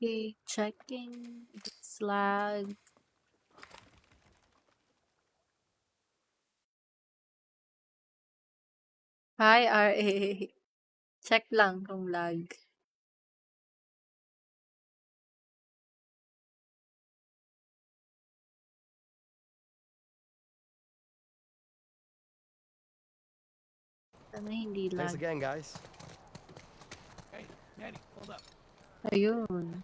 Okay, checking if it's lag. Hi, RA. Check lang kung lag. Sana hindi Thanks lag. again, guys. Hey, Manny, hold up. Ayun.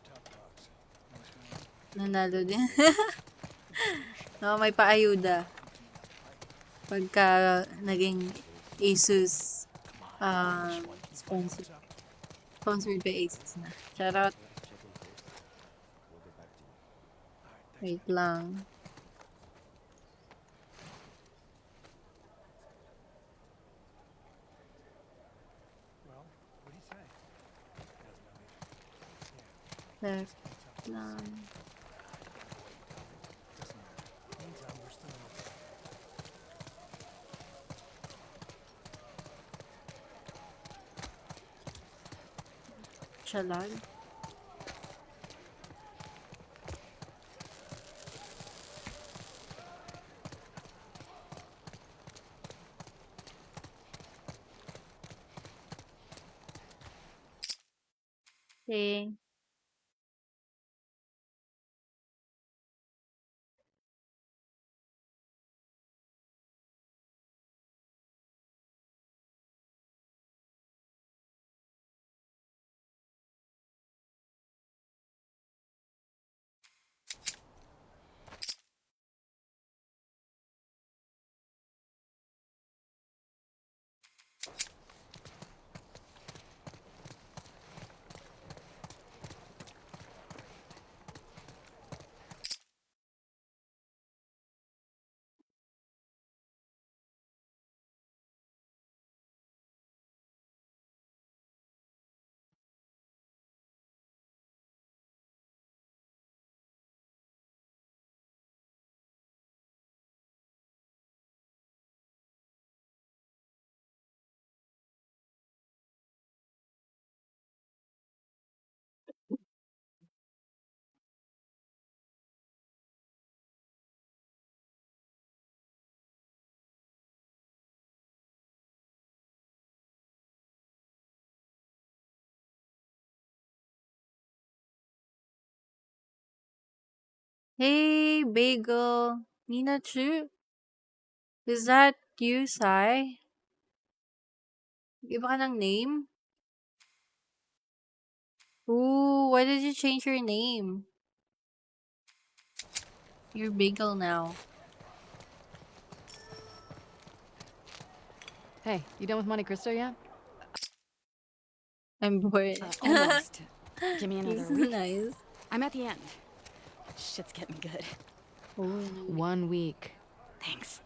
Top dogs. Nice man. Nanalo din. May paayuda. Pagka naging Asus sponsored by Asus na. Shoutout. Wait lang. Well, what do you say? Left lang. Meantime, we're still open. Siya lag. Okay. Hey, Bagel. Minachu. Is that you, Sai? Iba ka ng name? Ooh, why did you change your name? You're Bagel now. Hey, you done with Monte Cristo yet? I'm bored. Almost. Give me another He's week. nice. I'm at the end. Shit's getting good. Ooh. 1 week. Thanks.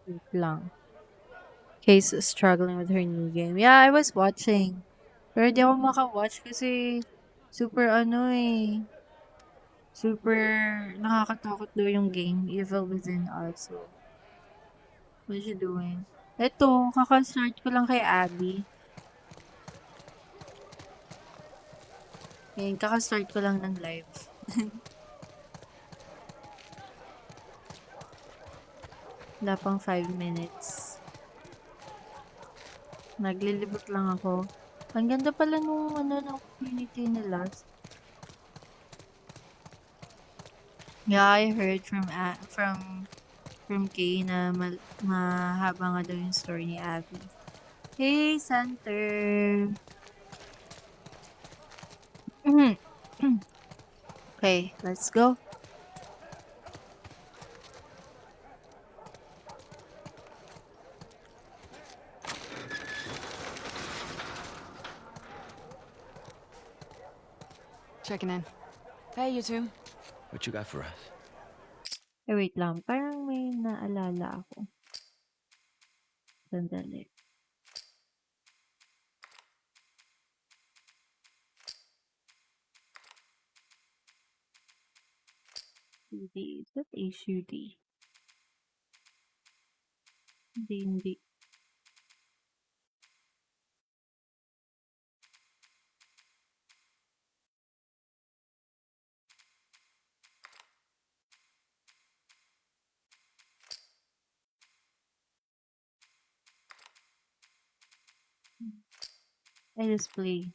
Wait lang. Case is struggling with her new game. Yeah, I was watching. Pero di ako maka-watch kasi super super nakakatakot daw yung game, Evil Within us. So, what's she doing? Eto, kaka-start ko lang kay Abby. Yan, kaka-start ko lang ng live. Wala pang 5 minutes. Naglilibot lang ako. Ang ganda pala nung ng community nila. Yeah, I heard from Kay na mahaba nga daw yung story ni Abby. Hey, Center! Okay, let's go. Checking in. Hey, you two. What you got for us? Eh, wait lang. Parang may naalala ako. Sandali. Is that HUD? Hindi, hindi. I just play.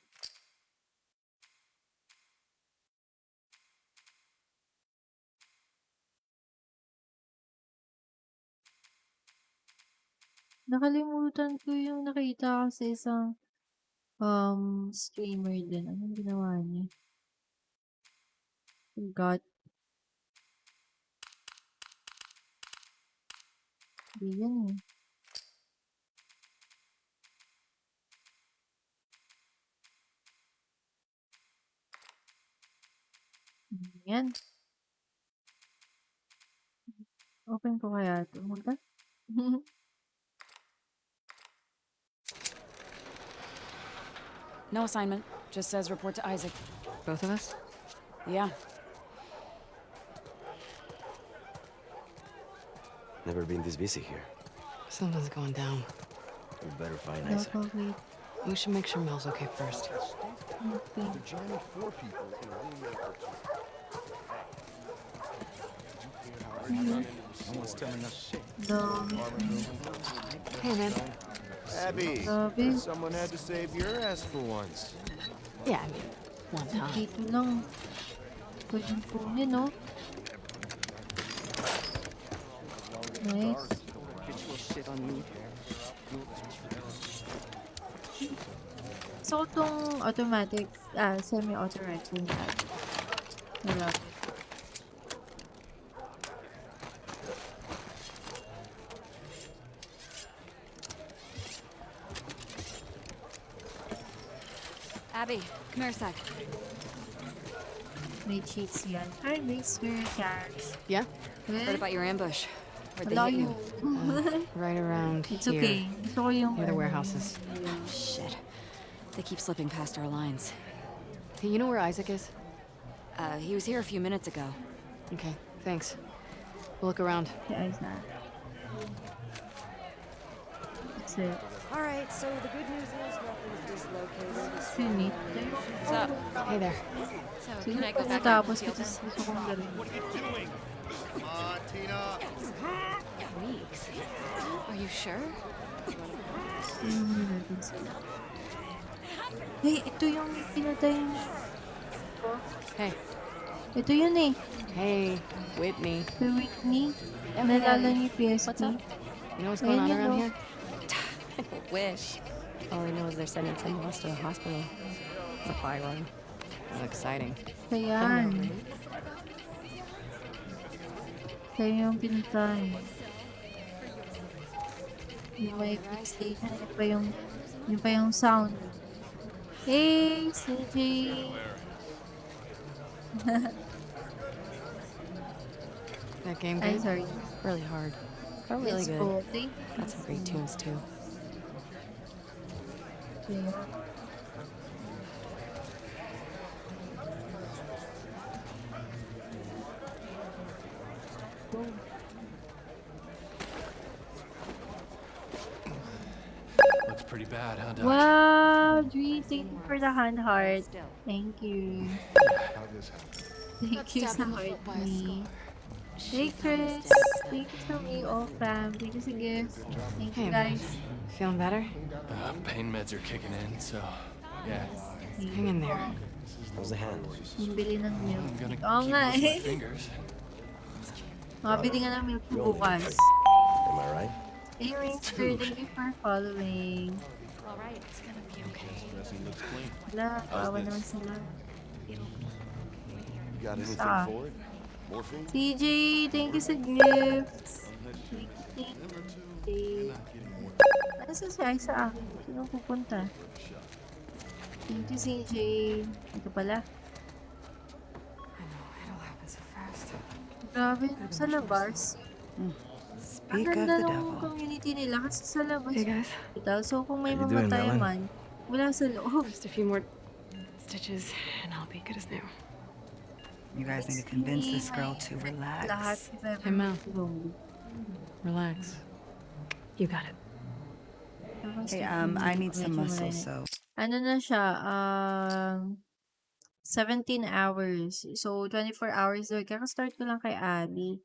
Nakalimutan ko yung nakita ko sa isang streamer din. Anong ginawa niya? Forgot. Hindi yan eh. Yan. Open ko kaya ito. Magda? No assignment. Just says report to Isaac. Both of us? Yeah. Never been this busy here. Something's going down. We better find Isaac. Wait. We should make sure Mel's okay first. Okay. Dami. Hey, man. Abby, Grabe. someone had to save your ass for once. Yeah, I mean, one time. Dito lang. Pwede kunin, no? Nice. So, itong automatic, semi-auto rifle na. Wala. Abby, come here a sec. May cheats yan. Hi, Mr. Cash. Yeah? Heard about your ambush. Where'd they Wala hit you? Right around It's here. okay. Gusto ko yung... Near the warehouses. Shit. They keep slipping past our lines. Hey, you know where Isaac is? He was here a few minutes ago. Okay, thanks. We'll look around. Si Isaac. That's it. All right, so the good news is nothing's dislocated. Sunit. What's up? Hey there. So, Sige, can I go back tapos and kasi gusto kong gawin. Come on, Tina. weeks? Are you sure? Hey, ito yung pinatay niya. Hey. Ito yun eh. Hey, Whitney. Si Whitney. Nalala niya yung PSP. What's up? You know what's going on Ayun, around no. here? Wish. All I know is they're sending someone else to the hospital. Supply run. It's exciting. Ayan. Kaya yung pinatay. Yung may station. Yun pa yung sound. Hey, CJ! That game Ay, good? sorry. Really hard. But really Let's good. go. Thank Got some great tunes too. you. Looks pretty bad, huh, Doc? Wow, Dre, thank you for the hand heart. Thank you. Thank you sa heart me. Hey Chris, thank you sa me, all fam. Thank you sa gift. Thank you Hey, man. guys. Feeling better? Pain meds are kicking in, so yeah. Hang in there. How's the hand? Yung bili ng milk. I'm gonna Oo keep nga with my eh. fingers. Makabili nga ng milk bukas. Am I right? Hey Rainster, thank you for following. All right, it's gonna be okay. Wala, kawawa naman sila. You got anything Ah. for it? Morphine? CJ, thank you sa gifts. Thank you. Ano sa siya sa akin? Sino pupunta? Thank you, CJ. Ito pala. I know, it all happened so fast. Grabe, sa labas. Ang Speak of ganda the ng devil. community nila kasi sa labas. Hey guys, hospital. So kung may How you doing, mamatay Melon? man, wala sa loob. just a few more stitches and I'll be good as new. You guys need to convince this girl to Lahat relax. if ever Hey, Mel. tulong. Relax. You got it. Hey, I need some muscle, so Ano na siya, 17 hours. So, 24 hours daw. Kaka-start ko lang kay Abby.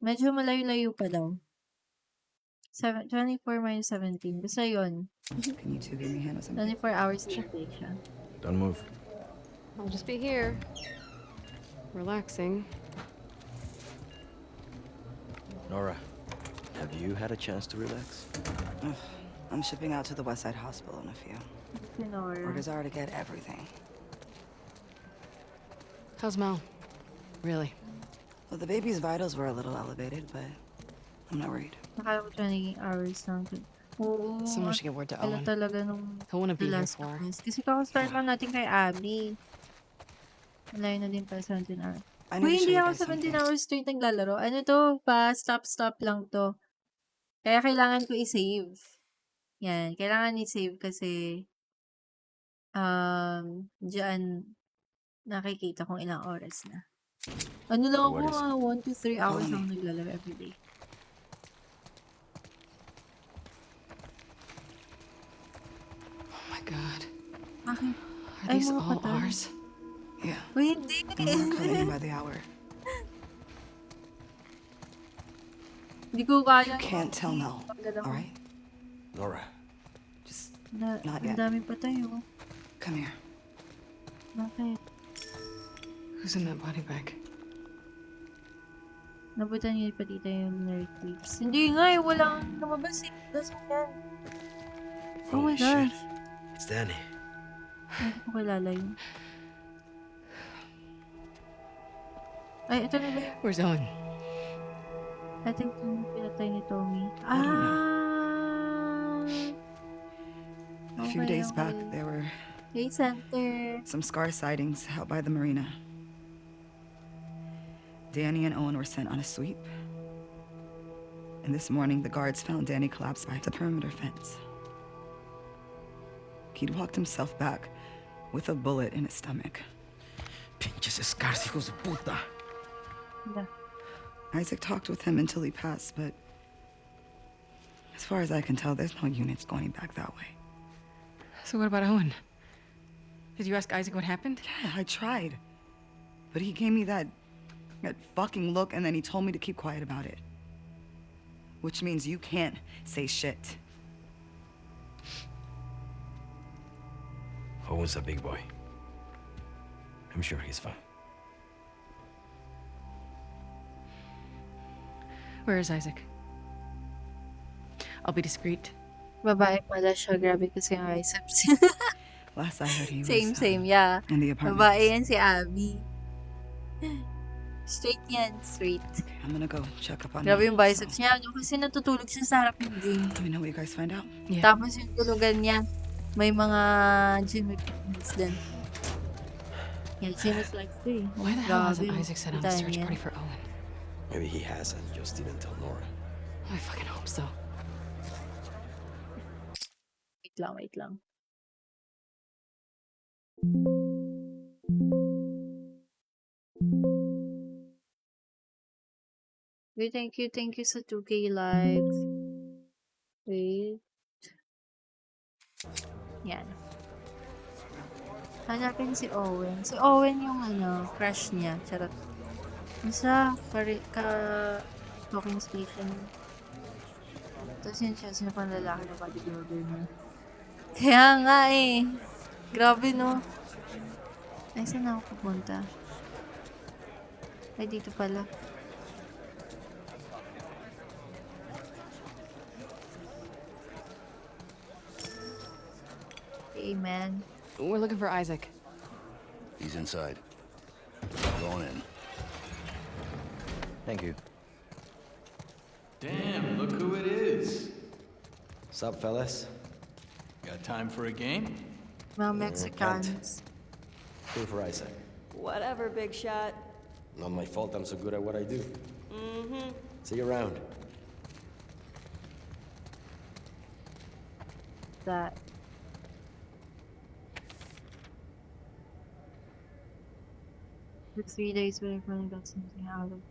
Medyo malayo-layo pa daw. 24 minus 17. Basta yun. can you two give me a hand with something? 24 hours na siya. Don't move. I'll just be here. Relaxing. Nora, have you had a chance to relax? Ugh, I'm shipping out to the Westside Hospital in a few. Sinora. Orders are to get everything. How's Mel? Really? Well, the baby's vitals were a little elevated, but I'm not worried. Nakala ko 20 hours lang. Oo. Someone should get word to Wala Owen. talaga nung He'll want to be the here last for her. hours. Kasi kaka-start lang natin kay Abby. Malayo na din pa 17 hours. I need Uy, to show hindi you ako guys 17 something. hours straight naglalaro. Ano to? Stop lang to. Kaya kailangan ko i-save. Yan. Kailangan i-save kasi diyan nakikita kung ilang oras na. Ano lang ako, What is- 1 to 3 hours Follow lang me. naglalaro everyday. Oh my god. Bakit? Are Ay, these mga all patay. ours? Yeah, Uy, hindi. and more coming in by the hour. Hindi ko kaya. Can't tell Mel, all right? Nora, Just Not Not Ang yet. dami pa tayo. come here. Bakit? Who's in that body bag? Nabutan niyo pa dito yung nerd clips. Hindi nga eh, walang lumabas eh. That's yan. Oh my Holy shit. gosh. It's Danny. Hindi ko kilala yun. Ay, ito na ba yun? Where's Owen? I think yung pinatay ni Tommy. I don't know. Ah! A few Okay, days back, okay. there were Hey, Center. some scar sightings out by the marina. Danny and Owen were sent on a sweep. And this morning, the guards found Danny collapsed by the perimeter fence. He'd walked himself back with a bullet in his stomach. Pinches escars, hijos de puta. Yeah. Isaac talked with him until he passed, but as far as I can tell, there's no units going back that way. So what about Owen? Did you ask Isaac what happened? Yeah, I tried. But he gave me that fucking look, and then he told me to keep quiet about it. Which means you can't say shit. Owen's a big boy. I'm sure he's fine. Where is Isaac? I'll be discreet. Babae pala siya. Grabe kasi yung biceps. Last I heard, he Same, was same. Yeah. in the apartment. Babae yan si Abby. Straight yan. Straight. Okay, I'm gonna go check up on Grabe Mel, yung biceps so niya. Ano, kasi natutulog siya sa harap ng gym. let me know what you guys find out. Yeah. Tapos yung tulugan niya, may mga gym equipments din. Yeah, gym is like free. Why the hell hasn't Grabe, Isaac set on a dami search yan. party for Owen? Maybe he has and just didn't tell Nora. I fucking hope so. Wait lang. Wait, thank you sa 2K live. Wait. Yan. Hanapin si Owen. Si Owen yung crush niya. Charot. Isa, talking station. Tapos yun siya, sino pang lalaki na bodybuilder niya. Kaya nga eh. Grabe no. Ay, saan ako pupunta? Ay, dito pala. Hey, man. We're looking for Isaac. He's inside. Going in. Thank you. Damn, look who it is. Sup, fellas? Got time for a game? Mga Mexicans. Here for Isaac. Whatever, big shot. Not my fault I'm so good at what I do. See you around. That. For 3 days, but I finally got something out of it.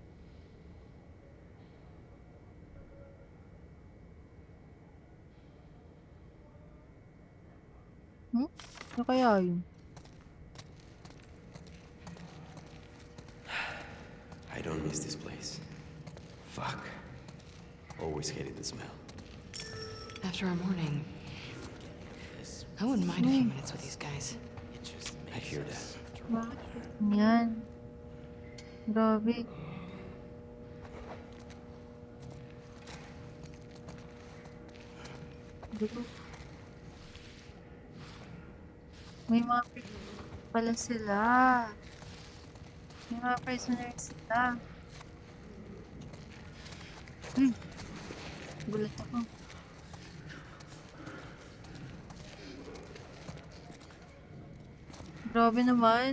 Ano kaya yun? I don't miss this place. Fuck. Always hated the smell. After our morning, I wouldn't mind a few minutes with these guys. I hear that. Bakit yan? Grabe. Dito. May mga pala sila. May mga prisoner sila. Gulat ako. Grabe naman.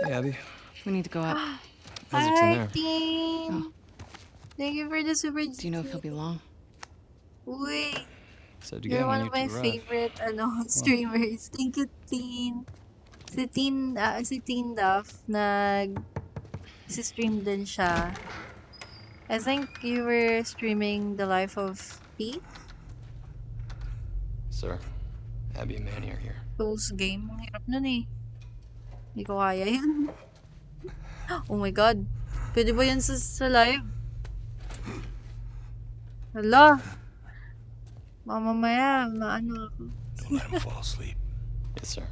Hey, Abby. We need to go up. Isaac's in Hi, there. team! Thank you for the super Do you know if he'll be long? Uy! Said to You're get one when of my you two arrive. favorite streamers. Thank you, Teen. Si Teen Duff, si-stream din siya. I think you were streaming The Life of P. Sir, Abby and Manny are here. Those game. Ang hirap nun eh. Hindi ko kaya yun. Oh my god. Pwede ba yan sa live? Hala. Mamamaya, maano ako. Don't let him fall asleep. Yes, sir.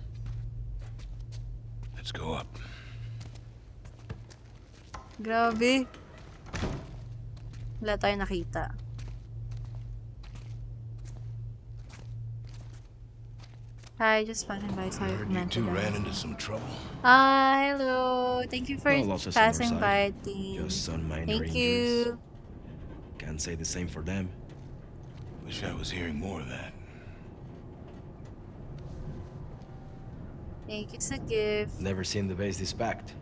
Let's go up. Grabe. Wala tayong nakita. Hi, just passing by. Sorry for Heard you two mental ran health. into some trouble. Hello. Thank you for No losses on our passing side. by, team. Just some minor Thank injuries. you. Can't say the same for them. Wish I was hearing more of that. Thank you sa gift. Never seen the base this packed.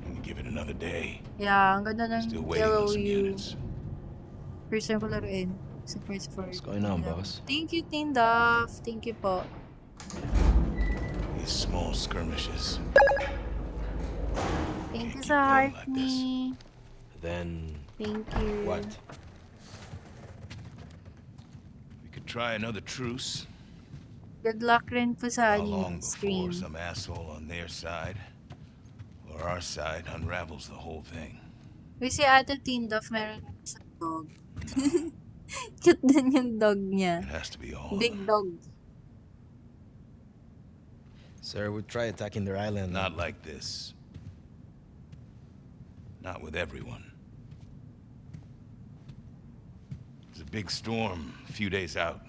And give it another day. Yeah, ang ganda Still ng waiting on yellow some you. units. First time ko laruin. Sa first for. What's going on, boss? Thank you, Teen Duff. Thank you po. These small skirmishes. Thank you keep sa going heart like this. me. Then Thank you. what? We could try another truce. Good luck rin po sa How long stream. before some asshole on their side or our side unravels the whole thing? Uy, si Ate Teen Duff meron sa dog. Cute din yung dog niya. It has to be all of Big them. dog. Sir, we try attacking their island. Not like this. Not with everyone. There's a big storm a few days out.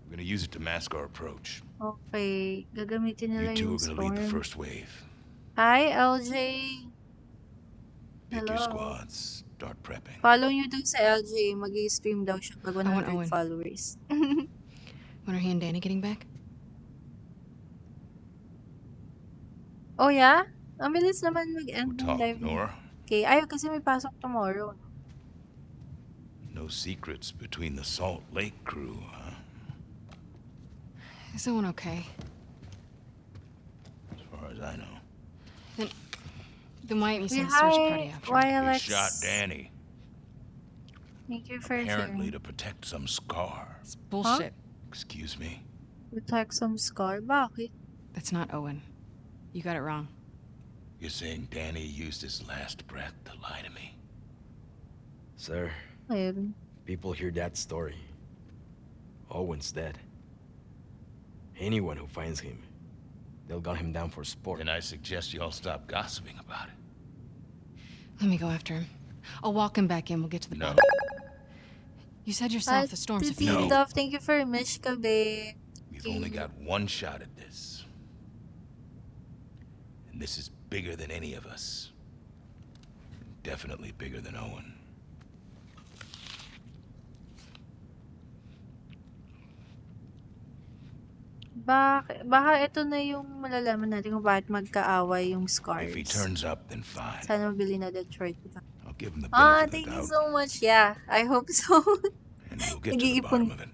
We're gonna use it to mask our approach. Okay. Gagamitin nila You two yung are gonna lead the storm. first wave. Hi, LJ. Pick your Hello. squads. Start prepping. Follow nyo daw sa LJ. Mag-stream daw siya pag want 100 Owen. followers. When are he and Danny getting back? Oh, yeah? Ang bilis naman mag-end ng Talk, live. Nora. Okay. Ay, kasi may pasok tomorrow. No secrets between the Salt Lake crew, huh? Is Owen okay? As far as I know. Then why ain't we Say send a search hi. party after? Why, They Alex? shot Danny, Thank you for apparently sharing. to protect some scar. It's bullshit. Excuse me? Protect some scar. Bakit? That's not Owen. You got it wrong. You're saying Danny used his last breath to lie to me? Sir, Ayun. people hear that story. Owen's dead. Anyone who finds him, they'll gun him down for sport. Then I suggest you all stop gossiping about it. Let me go after him. I'll walk him back in. We'll get to the No. boat. You said yourself the storm's a Ate few Teen No. days. Duff, thank you for Mishka, babe. We've only got one shot at this. And this is bigger than any of us. Definitely bigger than Owen. Baka ito na yung malalaman natin kung bakit magkaaway yung Scars. If he turns up, then fine. Sana mabili na Detroit. I'll give him the Ah, benefit of thank the you doubt. so much. Yeah, I hope so. And we'll get to the Nag-iipon. bottom of it.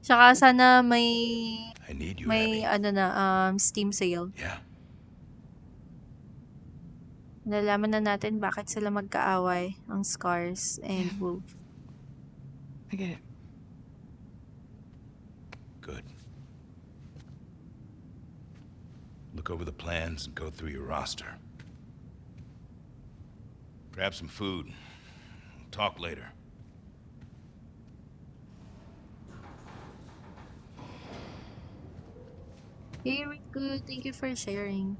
Tsaka sana may I need you, Abby. ano na Steam sale. Yeah. Nalaman na natin bakit sila magkaaway, ang Scars and Wolf. I get it. Good. Look over the plans and go through your roster. Grab some food. We'll talk later. Very good. Thank you for sharing.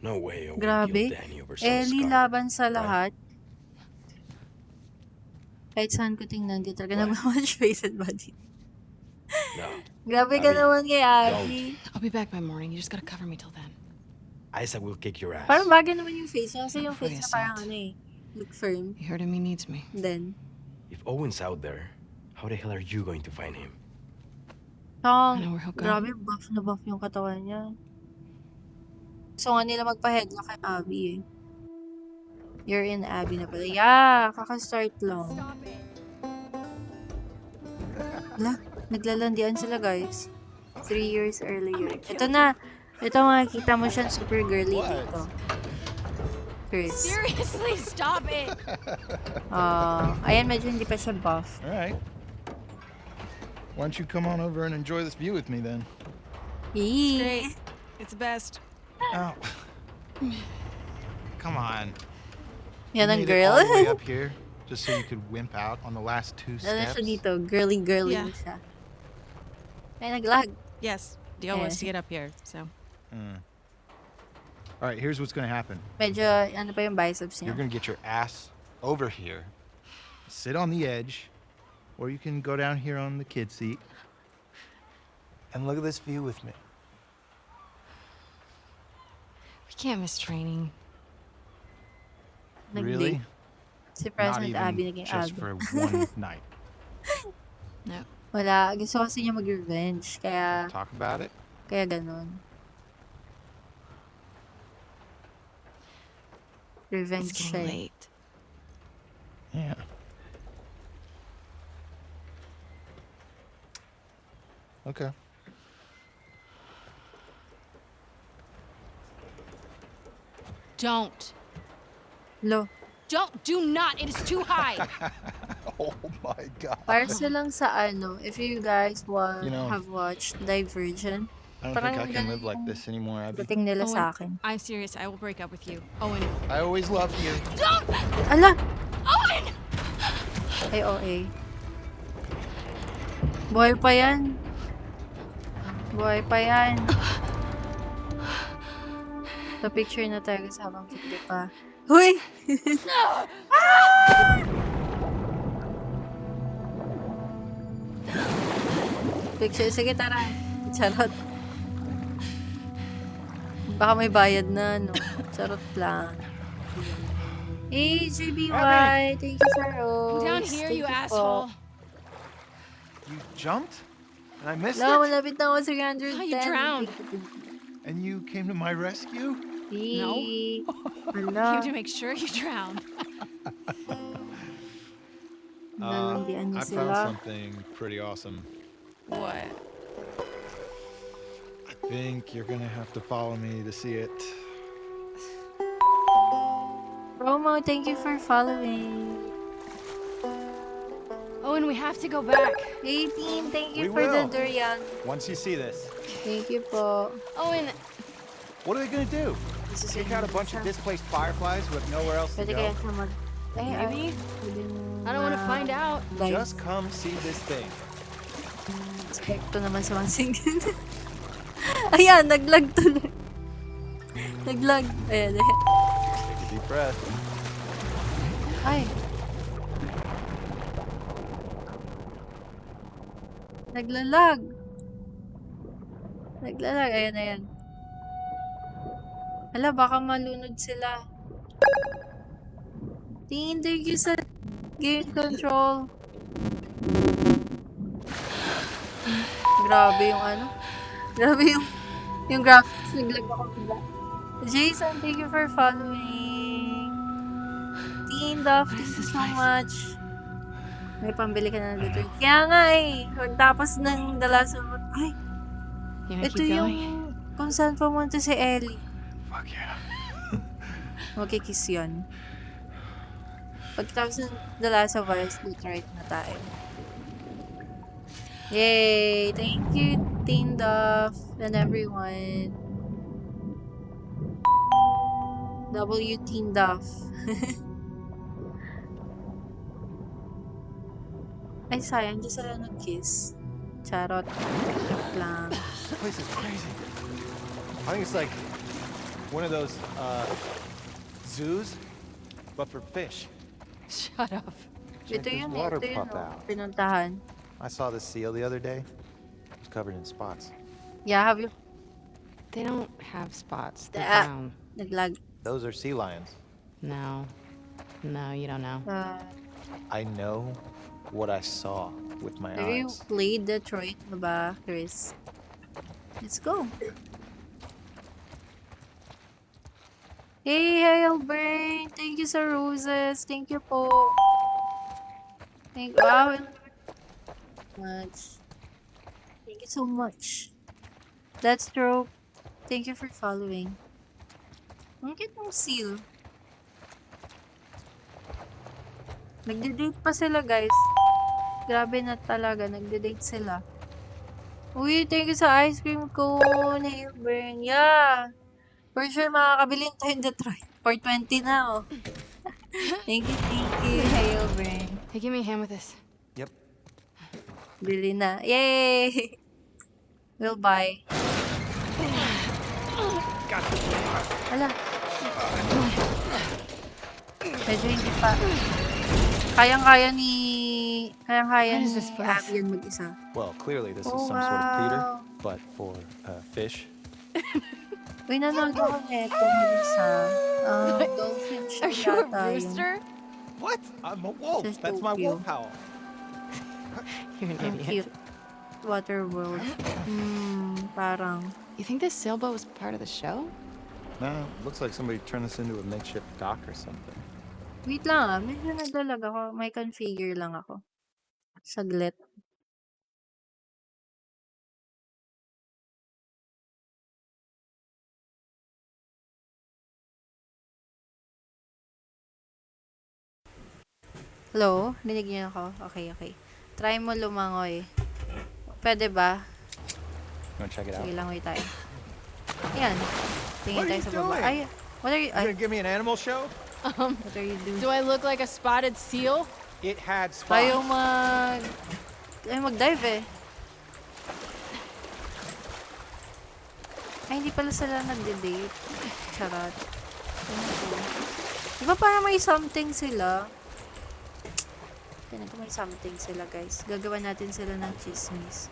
No way Owen Grabe. killed Danny over some Ellie scar. laban sa lahat. Kahit saan ko tingnan, di talaga nag-watch face and body. No. Grabe ka Abby, naman kay Abby. I'll be back by morning. You just gotta cover me till then. Isaac will kick your ass. Parang bagay naman yung face niya. Kasi yung For face the niya parang assault. ano eh. Look firm. He heard him, he needs me. Then, If Owen's out there, how the hell are you going to find him? Tong, I know where he'll go. grabe buff na buff yung katawan niya. So nga nila magpa-headlock kay Abby eh. You're in Abby na pala. Yeah, kakastart lang. Wala, naglalandian sila guys. 3 years earlier. Ito na. Ito makikita mo siya super girly dito. Chris. Seriously, stop it! Ayan, medyo hindi pa siya buff. All right. Why don't you come on over and enjoy this view with me then? Yee. It's best. Oh. Come on. Yan ang You made it girl. all the way up here just so you could wimp out on the last 2 Lalo steps. siya dito. Girly Yeah. siya. Ay, naglag. Yes, Dio wants to get up here, so. All right, here's what's going to happen. Medyo, ano pa yung biceps You're niya. going to get your ass over here, sit on the edge, or you can go down here on the kid seat and look at this view with me. We can't miss training. Really? Si Not President Abby even naging just Abby. for one night. No. Wala. Gusto kasi niya mag-revenge. Kaya Talk about it. ganun. Revenge It's siya. getting eh. late. Yeah. Okay. Don't. Lo. Do not. It is too high. Oh my god. Para silang sa ano, if you guys You know, have watched Divergent, I don't think parang I can live ganun like this anymore, Abby. dating nila Owen. sa akin. I'm serious. I will break up with you. Owen. I always loved you. Ala! Owen! Ay, OA. Buhay pa yan. Buhay pa yan. Sa picture na tayo sa habang tikli pa. Huy! Picture. Sige, tara. Charot. Baka may bayad na, no? Charot lang. Hey, JBY! Thank you for rose. Down here, Thank you po. asshole. You jumped? And I missed No, it? malapit na ako sa 310. Oh, you drowned. And you came to my rescue? No. Hala. Came to make sure you drowned. Nalandian niya I sila. found something pretty awesome. What? I think you're gonna have to follow me to see it. Romo, thank you for following. Owen, we have to go back. 18, thank you We for the will. durian. Once you see this, Thank you po. Owen, what are they gonna do? This is Kick out a bunch of displaced fireflies who have nowhere else to Pwede kaya go? siya mag... Ay, Maybe. pwede I don't want to find out. Like, Just come see this thing. Spekto naman sa mga singin. Ayan, naglag tuloy. Naglag. Ayan, ayan. Take a deep breath. Ay. Naglalag. Naglalag. Ayan, ayan. Hala, baka malunod sila. Thank you sa game control. Grabe yung ano. Grabe yung graphics. Naglag ako bigla. Jason, thank you for following. Teen Duff, thank you so much. May pambili ka na ng Detroit. Kaya nga eh. Pagtapos ng The Last of Us. Ay, You wanna ito keep yung going? Kung saan pumunta si Ellie. Fuck yeah. Magkikiss yun. Pagkatapos ng The Last of Us, Detroit na tayo. Yay! Thank you, Teen Duff and everyone. W Teen Duff. Ay, sayang. Di sila nag-kiss. Charot. Joke lang. This place is crazy. I think it's like one of those zoos, but for fish. Shut up. Ito Check this yun water ito yun. pop out. Pinuntahan. I saw this seal the other day. It's covered in spots. Yeah, have you... They don't have spots. They're Ah. brown. Naglag. Those are sea lions. No. No, you don't know. I know what I saw with my Have you eyes. played Detroit na ba, Chris? Let's go. Hey, Hailbrain! Thank you sa roses. Thank you po. Wow. Much. Thank you so much. That's true. Thank you for following. Ang cute ng seal. Nagde-date pa sila, guys. Grabe na talaga. Nagde-date sila. Uy, thank you sa ice cream cone, Hailburn. Yeah. For sure, makakabilin tayo in Detroit. 420 na, oh. Thank you, Hailburn. Hey, give me a hand with this. Yep. Bili na. Yay! We'll buy. Ala. Medyo hindi pa. Kayang-kaya ni What is this place? Abby yan mag-isa. Well, clearly this Oh, is some sort of Peter, wow. but for fish. Uy, nanood ako neto mag-isa. Dolphin siya Are you a yata yun. rooster? What? I'm a wolf. Just That's my Tokyo. wolf howl. You're an Ang idiot. cute. Water world. Parang. You think this sailboat was part of the show? No, looks like somebody turned this into a makeshift dock or something. Wait lang ah. Medyo nagdalag ako. May configure lang ako. Saglit. Hello? Dinig niyo ako? Okay, okay. Try mo lumangoy. Pwede ba? You wanna check it out? Sige lang, wait tayo. Ayan. Tingin What are tayo you sa baba. doing? Ay, what are you, You ay, gonna give me an animal show? what are you doing? Do I look like a spotted seal? It had spots. Ayaw mag-dive eh. Ay, hindi pala sila nagde-date. Charot. Ano to? Diba parang may something sila? Tignan ko, may something sila, guys. Gagawa natin sila ng chismis.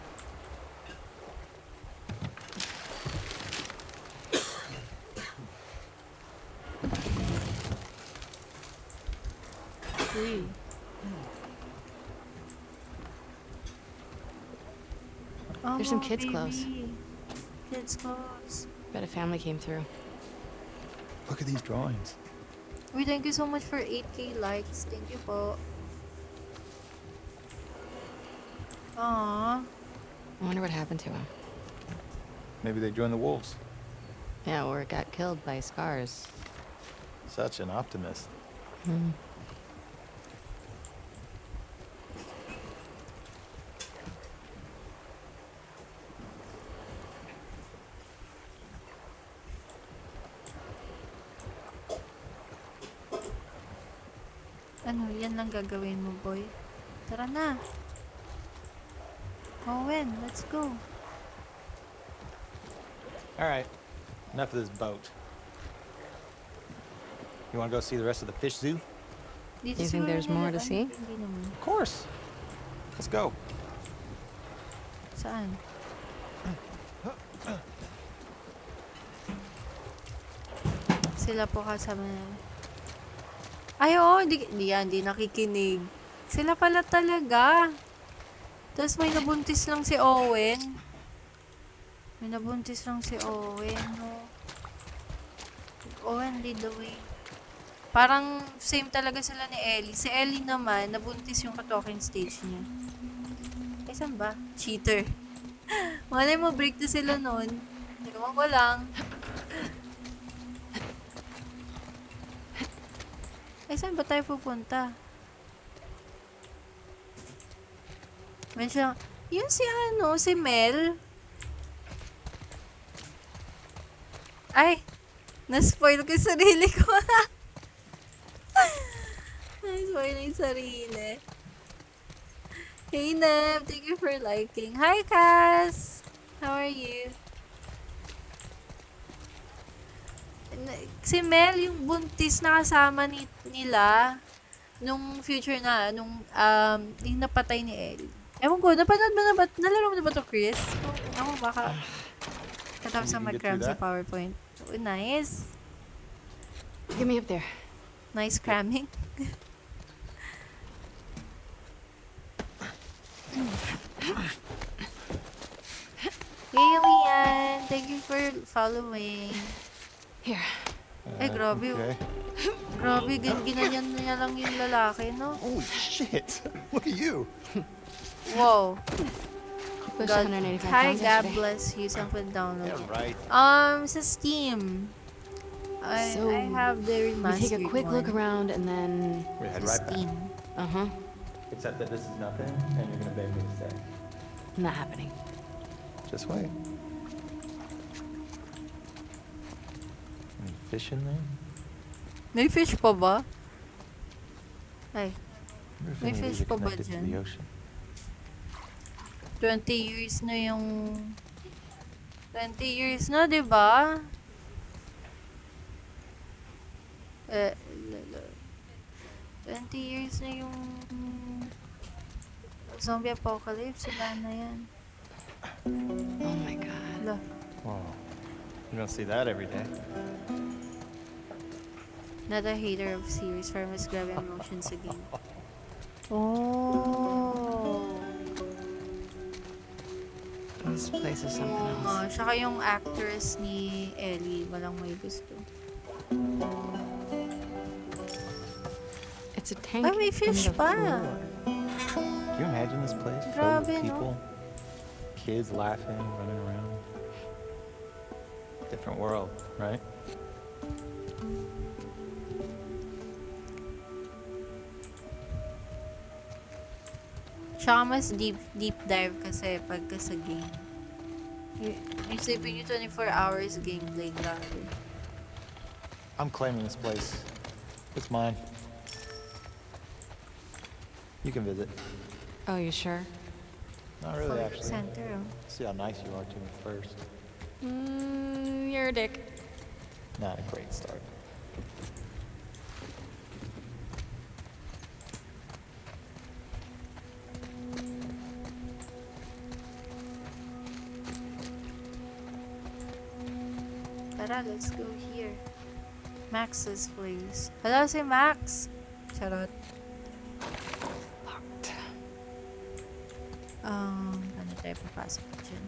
Uy. There's some kids' clothes. baby. Kids' clothes. Bet a family came through. Look at these drawings. Uy, thank you so much for 8K likes. Thank you po. Aww. I wonder what happened to him. Maybe they joined the wolves. Yeah, or got killed by scars. Such an optimist. Ano, yan lang gagawin mo, boy. Tara na. Owen, let's go. All right, enough of this boat. You wanna go see the rest of the fish zoo? Dito You think siguro there's more to nila- see? Hindi naman. Of course. Let's go. Saan? Sila po kasama na. Ay, oo, di nakikinig. Sila pala talaga. Tapos may nabuntis lang si Owen. May nabuntis lang si Owen, no? Owen, lead the way. Parang same talaga sila ni Ellie. Si Ellie naman, nabuntis yung talking stage niya. Eh, saan ba? Cheater. Malay mo, break na sila nun. Ewan ko lang. Ay, saan ba tayo pupunta? May siya, yun si ano, si Mel. Ay, na-spoil ko yung sarili ko. Na-spoil yung sarili. Hey, Neb, thank you for liking. Hi, Cass! How are you? Si Mel, yung buntis na kasama nila nung future na, yung napatay ni Ellie. Ewan ko, napanood mo na ba, nalaro mo na ba to, Chris? Ako baka katapos na mag-cram sa PowerPoint. Oh, nice. Get me up there. Nice cramming. Hey, Lian! Thank you for following. Here. Ay, grabe. Okay. Grabe, ginanyan niya lang yung lalaki, no? Holy shit! Look at you. Wow. Pushed God. 185 Hi, pounds God yesterday. bless you. Saan pa download Yeah, yan? right. Sa Steam. I So, have the We remastered take a quick look one. around and then. We head Sa right back. Steam. Uh-huh. Except that this is nothing, and you're gonna beg me to stay. Not happening. Just wait. Any fish in there? May fish pa ba? Ay, Wonder if May any of these fish are pa ba connected to dyan? the ocean. 20 years na yung... 20 years na, di ba? 20 years na yung... Zombie apocalypse, sila na yan. Oh my god. Wala. Wow. You don't see that every day. Not a hater of series, for mas grabe ang emotions sa game. Oh! This place is something else. Tsaka yung actress ni Ellie, walang may gusto. It's a tank. Ay, may fish in the pa! floor. Can you imagine this place filled Grabe, with no? people? Kids laughing, running around. Different world, right? Tsaka mas deep dive kasi pagka sa game. Isipin nyo 24 hours gameplay, grabe. I'm claiming this place. It's mine. You can visit. Oh, you sure? Not really, actually. Center, oh. See how nice you are to me first. You're a dick. Not a great start. Tara, let's go here. Max's place. Hello, si Max! Charot. Locked. Ano tayo papasok dyan?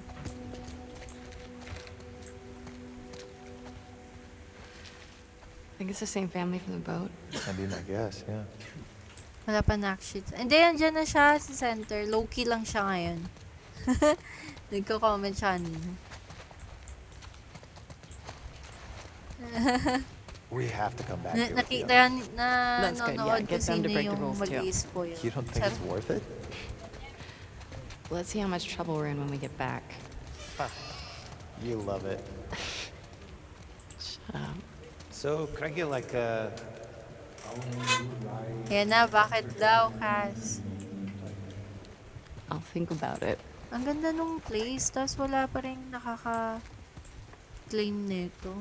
I think it's the same family from the boat. I'd be my guess, yeah. Wala pa knock sheet. Hindi, andyan na siya sa center. Low-key lang siya ngayon. Nagko-comment siya kanina. We have to come back here with the Nakita others. na That's good, yeah. nanonood ko Get them to sino break the yung rules, too. mag-i-spoil. You don't think it's worth it? Let's see how much trouble we're in when we get back. You love it. Shut up. So, could I get like a... Yan na, bakit daw, Cass? I'll think about it. Ang ganda nung place, tapos wala pa rin nakaka-claim nito.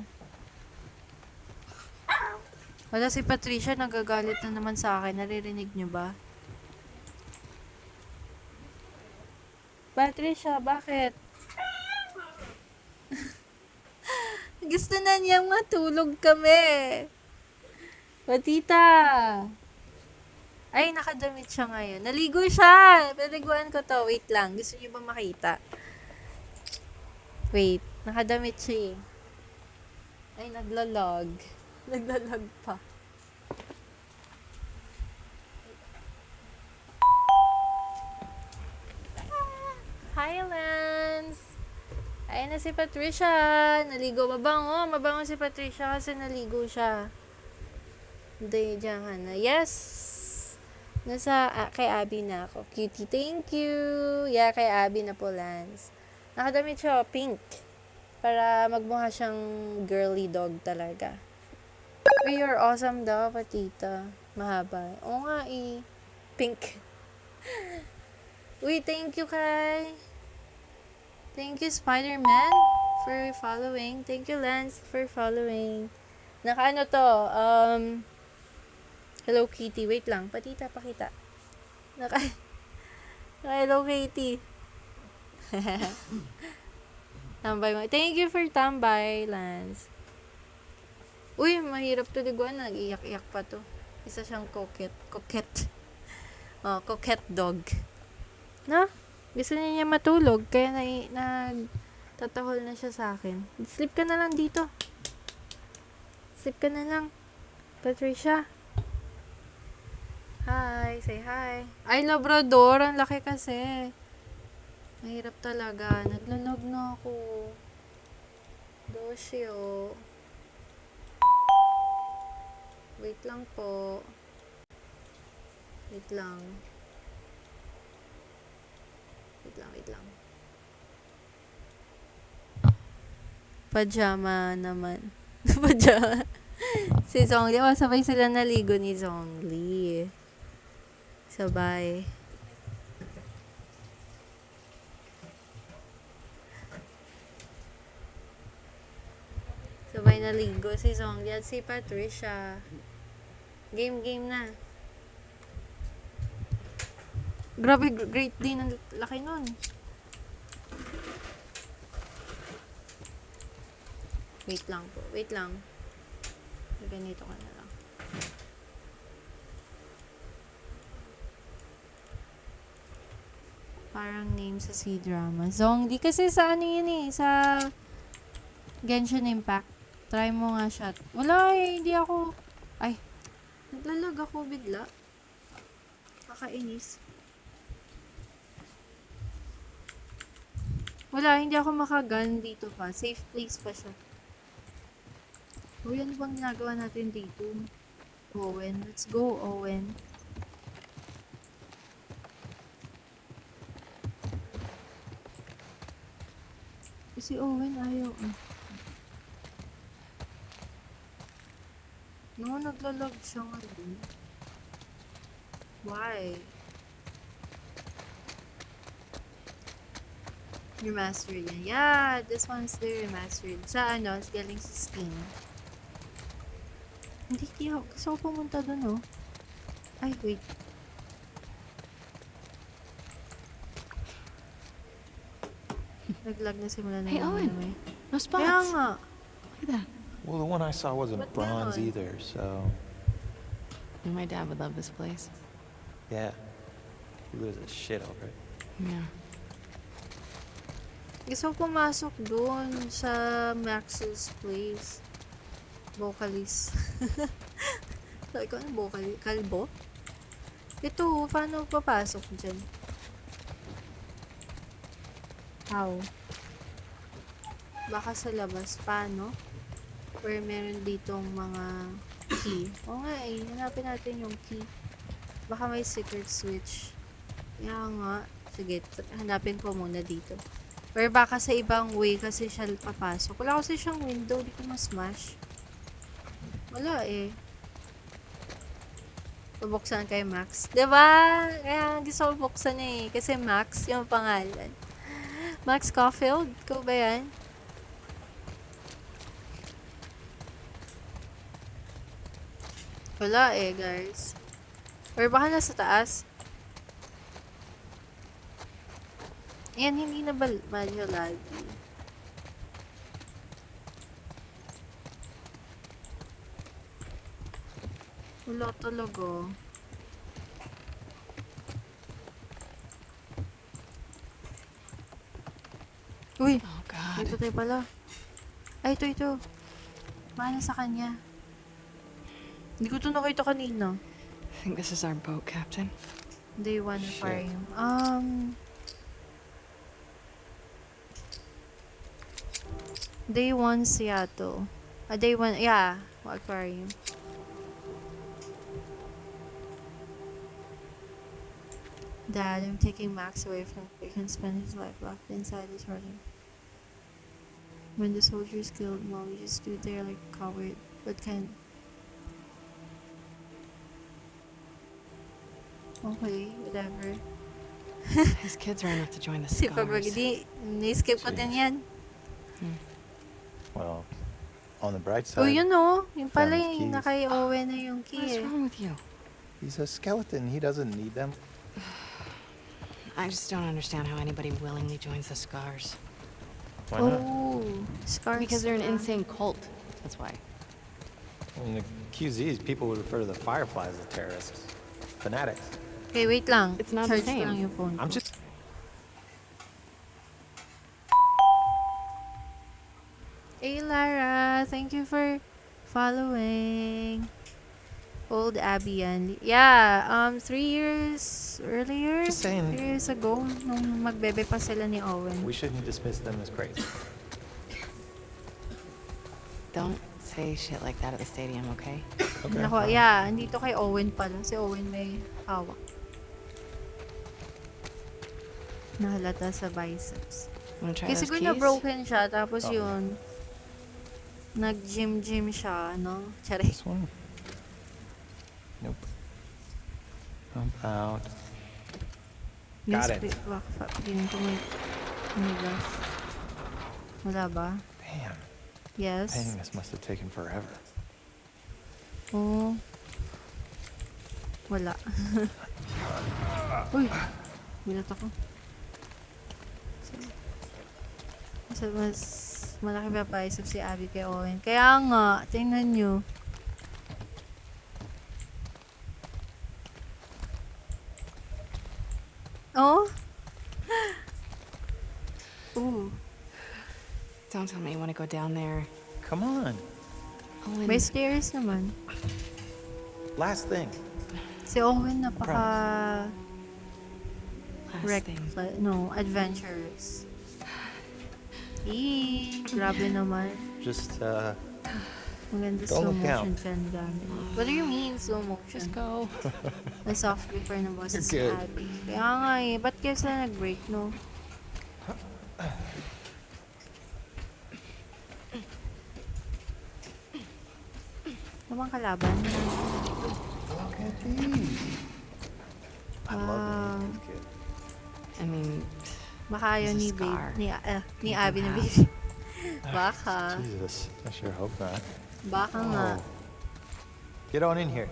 Wala, si Patricia nagagalit na naman sa akin. Naririnig niyo ba? Patricia, bakit? Gusto na niyang matulog kami. Patita! Ay, nakadamit siya ngayon. Naligo siya! Paliguan ko to. Wait lang. Gusto niyo ba makita? Wait. Nakadamit siya eh. Ay, naglalag. Naglalag pa. Hi, Lance! Ay, Ayan na si Patricia. Naligo. Mabango. Mabango si Patricia kasi naligo siya. Hindi, diyan ka na. Yes! Nasa, kay Abby na ako. Cutie, thank you! Yeah, kay Abby na po, Lance. Nakadamit siya, pink. Para magmukha siyang girly dog talaga. Uy, you're awesome daw, patita. Mahaba. Oo nga eh. Pink. Uy, thank you, Kai. Thank you, Spider-Man, for following. Thank you, Lance, for following. Naka-ano to, Hello Kitty. Wait lang, patita, pakita. Naka Hello Kitty. Tambay mo. Thank you for tambay, Lance. Uy, mahirap to liguan. Nag-iyak-iyak pa to. Isa siyang coquette. Oh, coquette dog. No? Gusto niya matulog. Kaya tatahol na siya sa akin. Sleep ka na lang dito. Sleep ka na lang. Patricia. Hi. Say hi. Ay, Labrador. Ang laki kasi. Mahirap talaga. Naglalag na ako. Doshio. Wait lang po. Wait lang. Wait lang. Pajama naman. Pajama. Si Zhongli. Oh, sabay sila naligo ni Zhongli. Sabay. Sabay naligo si Zhongli at si Patricia. Game na. Grabe, great din. Ang laki nun. Wait lang po. Wait lang. Ganito ka na lang. Parang name sa C-drama. Zhongli. Kasi sa ano yun eh. Sa Genshin Impact. Try mo nga siya. Wala eh. Hindi ako. Ay. Naglalag ako bigla. Kakainis. Wala, hindi ako makagan dito pa. Safe place pa siya. Uy, ano bang ginagawa natin dito? Owen. Let's go, Owen. Si Owen ayaw. No, naglalag siya nga din. Why? Remastered yan. Yeah, this one's the remastered. Sa ano, galing sa Steam. Hindi kaya, gusto ko pumunta dun, oh. Ay, wait. Naglag na simula na Hey, yung Owen. ano eh. No spots. Kaya nga. Look at that. Well, the one I saw wasn't But bronze ganon. either, so My dad would love this place. yeah. He loses his shit over it. Yeah. Gusto ko pumasok doon sa Max's place. Vocalist. Sabi ko, ano vocalist? Kalbo? Ito, paano papasok dyan? How? Baka sa labas, paano? Or meron ditong mga key. Oo nga eh, hanapin natin yung key. Baka may secret switch. Kaya nga. Sige, hanapin ko muna dito. Or baka sa ibang way kasi siya papasok. Wala kasi siyang window. Di ko ma-smash. Wala eh. Pabuksan kay Max. Diba? Kaya gusto ko buksan eh. Kasi Max yung pangalan. Max Caulfield? Ikaw ba yan? Wala eh, guys. Or baka nasa taas. Ayan, hindi na medyo lagi. Wala talaga. Uy! Oh, God. Dito tayo pala. Ay, ito. Mahal sa kanya. Hindi ko ito nakita kanina. I think this is our boat, Captain. Day 1 Shit. aquarium. Day 1 Seattle. Day 1, yeah. Aquarium. Dad, I'm taking Max away from here. He can spend his life locked inside his room. When the soldiers killed Mom, we just stood there like a coward. What kind? Okay, whatever. These kids are enough to join the Si Scars. pag ni-skip ko din yan. Well, on the bright Oh, side, yun o. Yung pala Found his yung keys. nakay Owen na yung What is key eh. wrong with you? he's a skeleton. He doesn't need them. I just don't understand how anybody willingly joins the Scars. Why not? Oh, Scars. Because they're an pa. insane cult. That's why. In the QZs, people would refer to the Fireflies as terrorists. Fanatics. Okay, wait lang. It's not the Charge same. lang yung phone ko. I'm just... Hey Lara, thank you for following. Old Abby yan. Yeah, 3 years earlier, Just saying. 3 years ago, nung magbebe pa sila ni Owen. We shouldn't dismiss them as crazy. Don't say shit like that at the stadium, okay? Okay. Nako, yeah, andito kay Owen pala. Si Owen may hawak. Nahalata sa biceps. Wanna try Kasi those kung keys? na-broken siya, tapos Oh. yun, nag-gym siya, no? Charay. This one? Nope. How about... Got it. Feeling ko may gas. Wala ba? Damn. Yes. Painting this must have taken forever. Oo. Wala. Uy! Bilat ako. So, mas malaki pa paisip si Abby kay Owen. Kaya nga, tingnan nyo. Oh? Ooh. Don't tell me you want to go down there. Come on. Owen, May stairs naman. Last thing. Si Owen napaka... last thing. No, adventurous. Grabe naman. Just, Maganda Don't slow look down. motion ka gamit. What do you mean slow motion? Just go. Na soft before na boses si You're good. Abby. Kaya nga eh, ba't kaya sila nag-break, no? Ano bang kalaban? look at these. I love Wow. the this kid. I mean, Baka ayaw He's a ni Babe, scar. ni Abby na have. baby. Baka. Jesus, I sure hope not. Baka nga. Oh. Get on in here.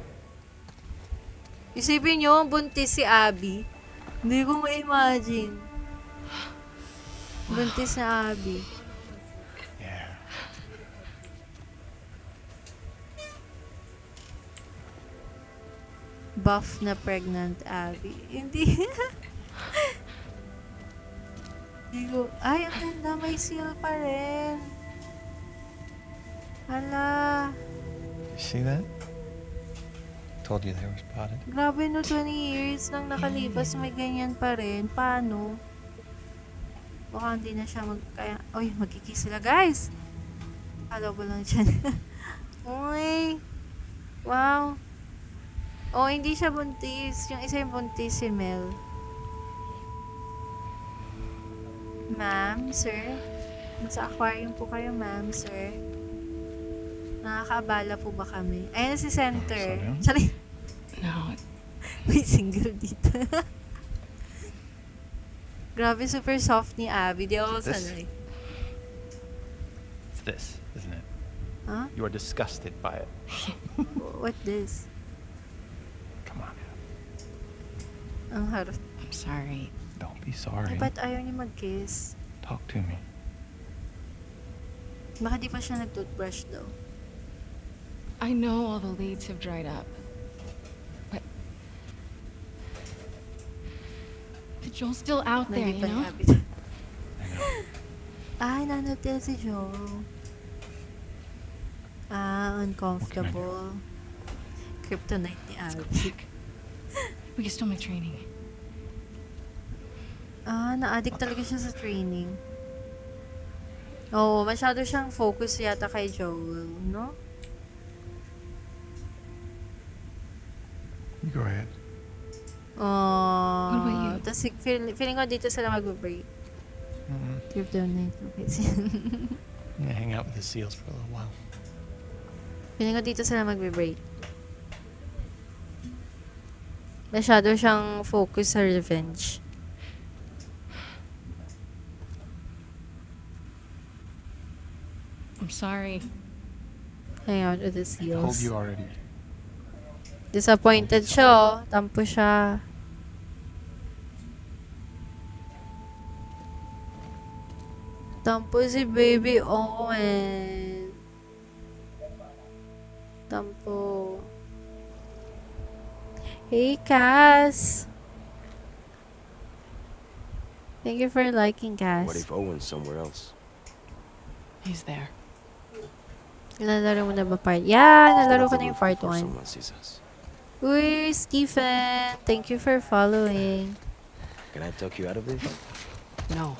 Isipin nyo, buntis si Abby. Hindi ko ma-imagine. Buntis na Abby. Yeah. Buff na pregnant Abby. Hindi. Hindi ko. Ay, ang ganda. May seal pa rin. Hala. You see that? Told you they were spotted. Grabe no, 20 years nang nakalipas, may ganyan pa rin. Paano? Baka hindi na siya kaya, oy, magkikis sila, guys! Hello ko lang dyan. Uy! Wow! Oh, hindi siya buntis. Yung isa yung buntis, si Mel. Ma'am, sir? Nasa aquarium po kayo, ma'am, sir? Nakakaabala po ba kami? Ayan si Center. Sorry. no, May single dito. Grabe, super soft ni Abby. Di ako This? sanay. It's this, isn't it? Huh? You are disgusted by it. What this? Come on. Ang harot. I'm sorry. Don't be sorry. Ay, ba't ayaw niya mag-kiss? Talk to me. Baka di pa siya nag-toothbrush daw. I know all the leads have dried up. But Joel's still out there, Naging you know? Abby. Ay, nanotel si Joe. Ah, uncomfortable. Kryptonite ni Abby. We can still make training. Ah, na-addict talaga siya sa training. Oo, masyado siyang focus yata kay Joel, no? You go ahead. What about you? Tapos feeling ko dito sila mag-break. Kryptonite. Okay. I'm gonna hang out with the seals for a little while. Feeling ko dito sila mag-break. Masyado siyang focus sa revenge. I'm sorry. Hang out with the I told seals. you already. Disappointed siya, oh. Tampo siya. Tampo si Baby Owen. Tampo. Hey, Cass. Thank you for liking, Cass. What if Owen's somewhere else? He's there. Nalaro mo na ba part? Yeah, nalaro ko What na if yung part before 1. someone sees us? Uy, Stephen. Thank you for following. Can I talk you out of this? No.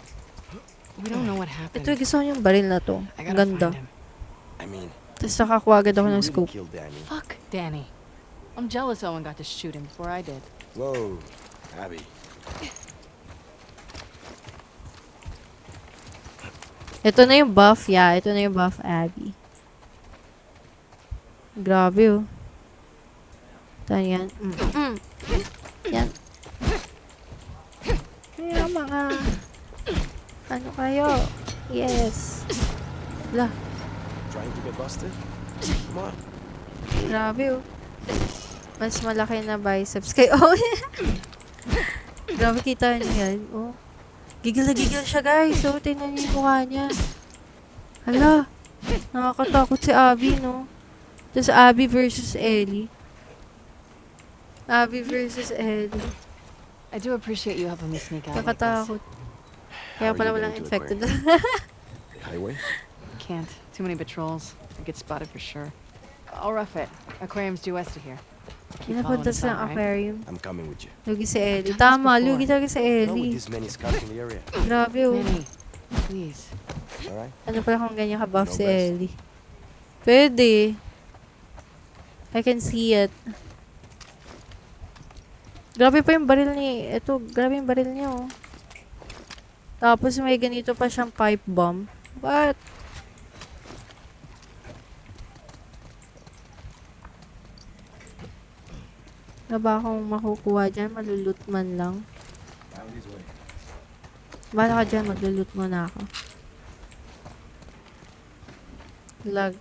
We don't know what happened. Ito, gusto ko yung baril na to. I Ang gotta ganda. find him. I mean, Tapos nakakuha agad if ako you ng really scope. killed Danny. Fuck Danny. I'm jealous Owen got to shoot him before I did. Whoa, Abby. Ito na yung buff, yeah. Ito na yung buff, Abby. Grabe, oh. Ito yan. Yan. Kaya mga... Ano kayo? Yes. Lah, Trying to get busted? Come on. grabe, oh. Mas malaki na biceps kay Owen. Grabe, kita niyo yan. Oh. Gigil na gigil siya, guys. So, tingnan niyo yung mukha niya. Hala. Nakakatakot si Abby, no? Tapos Abby versus Ellie. Abby versus Ellie. I do appreciate you helping me sneak out like this. Nakakatakot. Kaya How are pala you walang getting to infected. The highway? Can't. Too many patrols. I get spotted for sure. I'll rough it. Aquarium's due west of here. Keep following Pinapunta us sa out, right? aquarium. I'm coming with you. Lugi si Ellie. I've done this Tama, before. lugi talaga si Not with Ellie. this many scouts in the area. Grabe, oh. Manny, please. Alright? Ano pala kung ganyan ka-buff No si best. Ellie? Pwede. I can see it. Grabe pa yung baril ni... Ito, grabe yung baril niya, oh. Tapos may ganito pa siyang pipe bomb. What? Na ba akong makukuha dyan? Malulot man lang. Bala ka dyan, maglulot muna ako. Lag.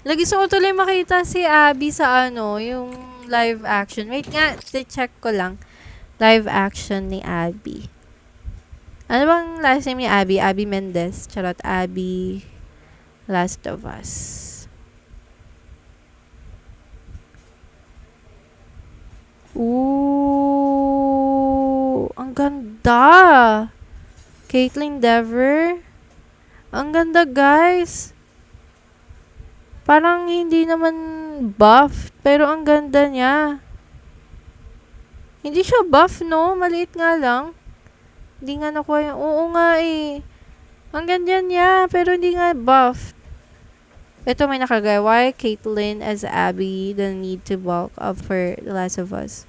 Lagi gusto ko tuloy makita si Abby sa ano, yung live action. Wait nga, check ko lang. Live action ni Abby. Ano bang last name ni Abby? Abby Mendez. Charot, Abby Last of Us. Ooh, ang ganda. Caitlyn Dever. Ang ganda, guys. Parang hindi naman buff, pero ang ganda niya. Hindi siya buff, no? Maliit nga lang. Hindi nga nakuha yung... Oo nga eh. Ang ganda niya, pero hindi nga buff. Ito may nakalagay. Why Caitlyn as Abby the need to bulk up for The Last of Us?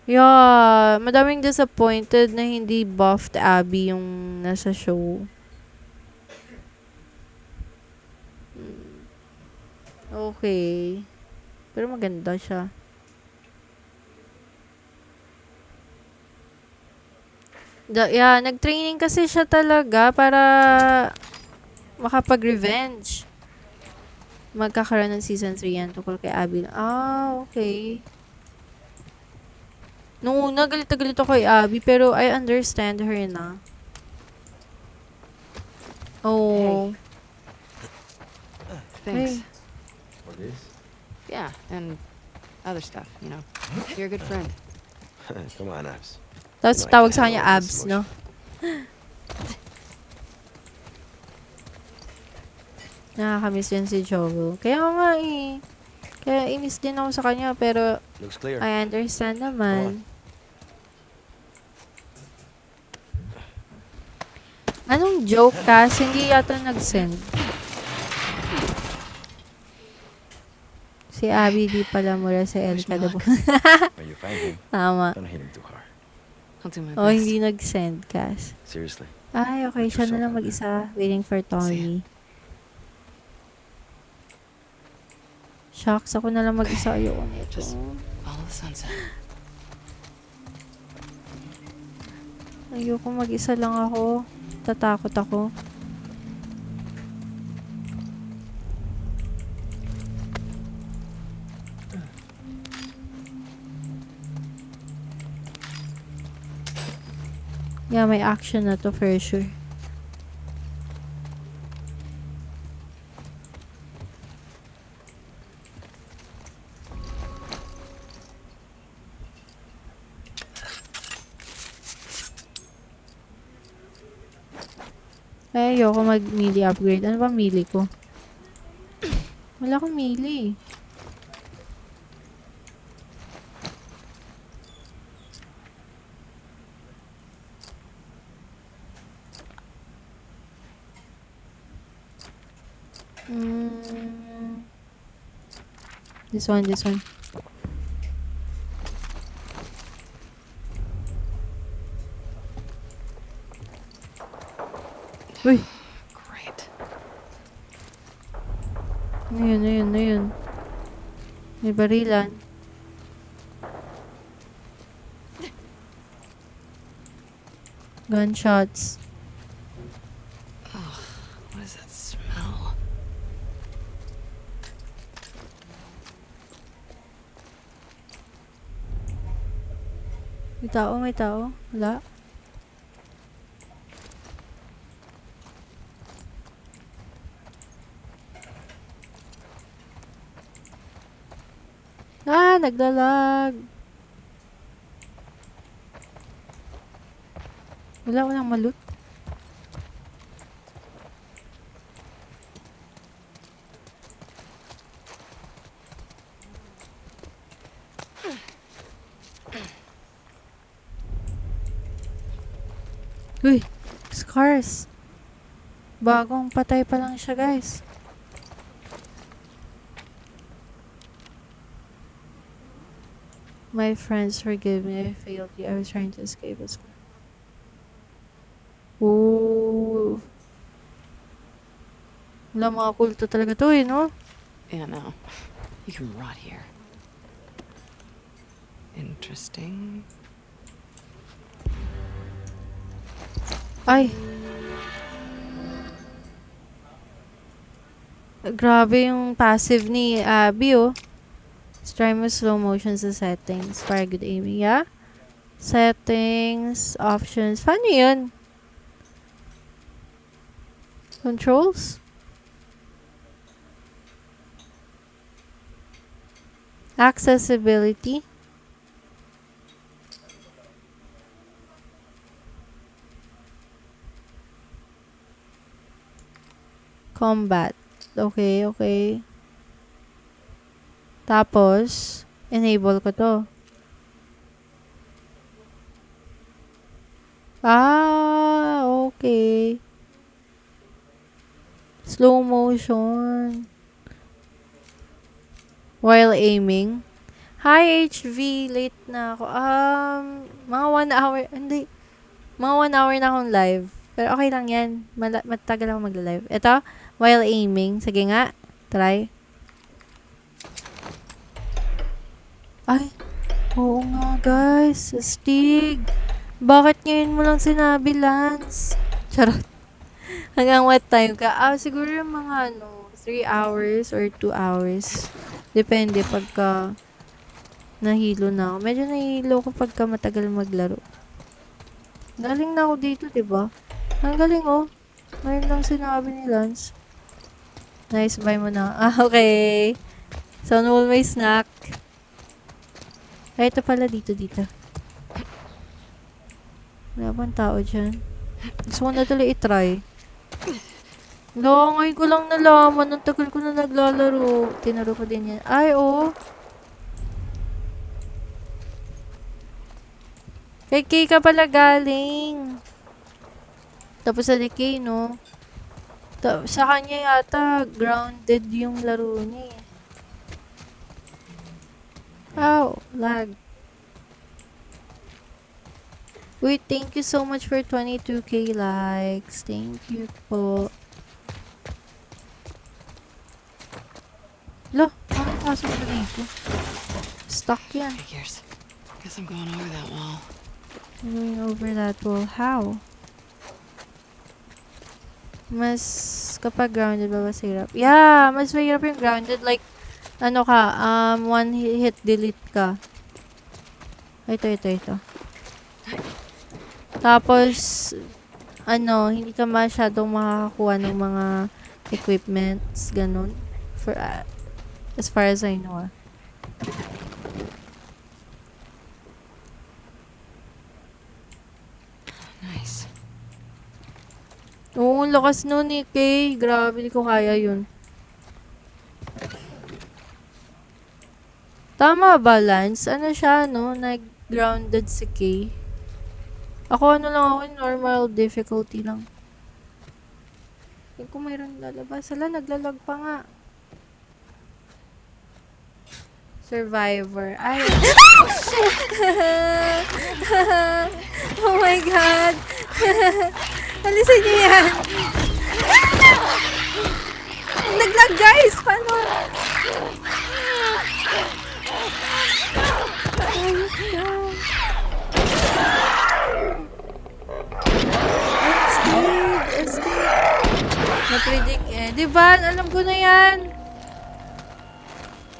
Yeah, madaming disappointed na hindi buffed Abby yung nasa show. Okay. Pero maganda siya. Yeah, nag-training kasi siya talaga para makapag-revenge. Magkakaroon ng season 3 yan tungkol kay Abby. Ah, okay. Nung una, galit na galit ako kay Abby, pero I understand her na. Oh. Thanks. Hey. For this? Yeah, and other stuff, you know. You're a good friend. Come on, Abs. Tapos No, I tawag can't sa kanya handle this abs, no? Nakakamiss yun si Joel. Kaya nga eh. Kaya inis din ako sa kanya, pero Looks clear. I understand naman. Anong joke, Cass? Hindi yata nag-send. Si Abby di pala mura sa El Cadabo. When you find him, Tama. don't hit him too hard. I'll do my Oh, best. hindi nag-send, Cass. Seriously. Ay, okay. Siya na lang mag-isa. Waiting for Tommy. Shucks, ako na lang mag-isa. Ayoko nito. Just follow the sunset. Ayoko mag-isa lang ako. Tatakot ako. Yeah, may action na to for sure. Ay, ayoko mag-melee upgrade. Ano ba melee ko? Wala akong melee. This one, this one. Uy! Great. Ano yun, ano yun, ano yun? May barilan. Gunshots. What is that smell? May tao, may tao. Wala. Ah, naglalag. Walang malut. Uy, scars. Bagong patay pa lang siya, guys. My friends, forgive me. I failed you. I was trying to escape as well. Ooh. Wala, mga kulto talaga to eh, no? Yeah, no. You can rot here. Interesting. Ay. Grabe yung passive ni Abby, oh. Let's try mo slow motion sa settings para good aiming, yeah? Settings, options. Paano yun? Controls? Accessibility? Combat. Okay, okay. Tapos, enable ko to. Ah, okay. Slow motion. While aiming. Hi, HV. Late na ako. Mga 1 hour. Hindi. Mga 1 hour na akong live. Pero okay lang yan. Matagal ako magla-live. Ito, while aiming. Sige nga. Try. Ay. Oo nga, guys. Astig. Bakit ngayon mo lang sinabi, Lance? Charot. Hanggang what time ka? Siguro mga 3 hours or 2 hours. Depende pagka nahilo na ako. Medyo nahilo ko pagka matagal maglaro. Galing na ako dito, diba? Ang galing, oh. Ngayon lang sinabi ni Lance. Nice, buy mo na. Okay. So, no may snack. Ay, ito pala dito. Wala bang tao dyan? Gusto ko na tuloy itry. Lo, ngayon ko lang nalaman. Ang tagal ko na naglalaro. Tinaro ko din yan. Ay, oh. Kay Kay ka pala galing. Tapos sa Decay, no? Sa kanya yata, grounded yung laro niya eh. Ow, lag. Wait, thank you so much for 22k likes. Thank you po. Lo, ano pasok na dito? Stuck yan. Figures. Guess I'm going over that wall. Going over that wall. How? Mas kapag grounded ba mas hirap? Yeah, mas mahirap yung grounded. Like, ano ka, one hit delete ka. Ito. Tapos, ano, hindi ka masyadong makakakuha ng mga equipments, ganun. For, as far as I know. Nice. Oo, lakas nun eh, Kay. Grabe, di ko kaya yun. Tama ba, Lance? Ano siya, no? Nag-grounded si Kay. Ako, ano lang ako, normal difficulty lang. Hindi ko mayroon lalabas. Sala, naglalag pa nga. Survivor. Ay! Oh my God! Alisin niyo yan! Naglag, guys! Paano? Oh my God! Escape! Na-predict eh. Diba? Alam ko na yan!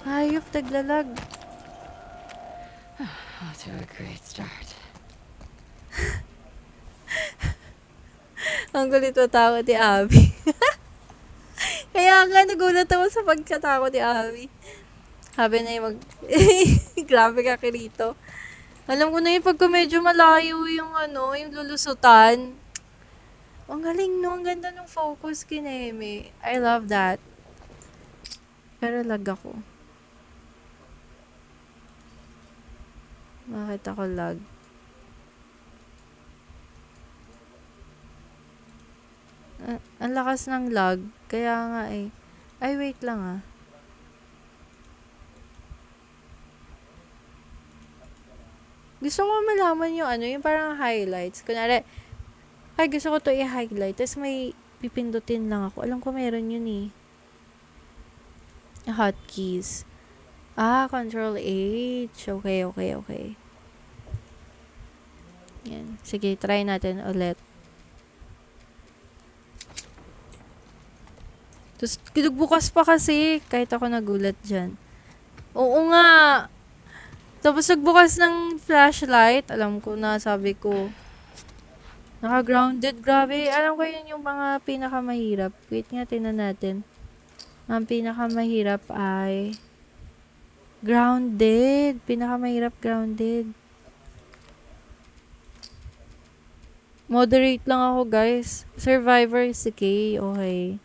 Hayop, naglalag. Off to a great start. Ang kulit matakot ni Abby. Kaya nga, nagulat ako sa pagkatakot ni Abby. Sabi na yung Grabe ka, Kirito. Alam ko na yung pagka medyo malayo yung ano, yung lulusutan. Ang galing no, ang ganda ng focus kineme. I love that. Pero lag ako. Bakit ako lag? Ang lakas ng lag. Kaya nga eh. Ay, wait lang ah. Gusto ko malaman yung ano, yung parang highlights. Kunwari, ay gusto ko to i-highlight. Tapos may pipindutin lang ako. Alam ko meron yun eh. Hotkeys. Ah, Control H. Okay. Yan. Sige, try natin ulit. Tapos, kinagbukas pa kasi. Kahit ako nagulat dyan. Oo nga. Tapos, nagbukas ng flashlight. Alam ko na, sabi ko. Naka-grounded. Grabe. Alam ko yun yung mga pinakamahirap. Wait nga, tinan natin. Ang pinakamahirap ay grounded. Pinakamahirap grounded. Moderate lang ako, guys. Survivor si Kay. Okay.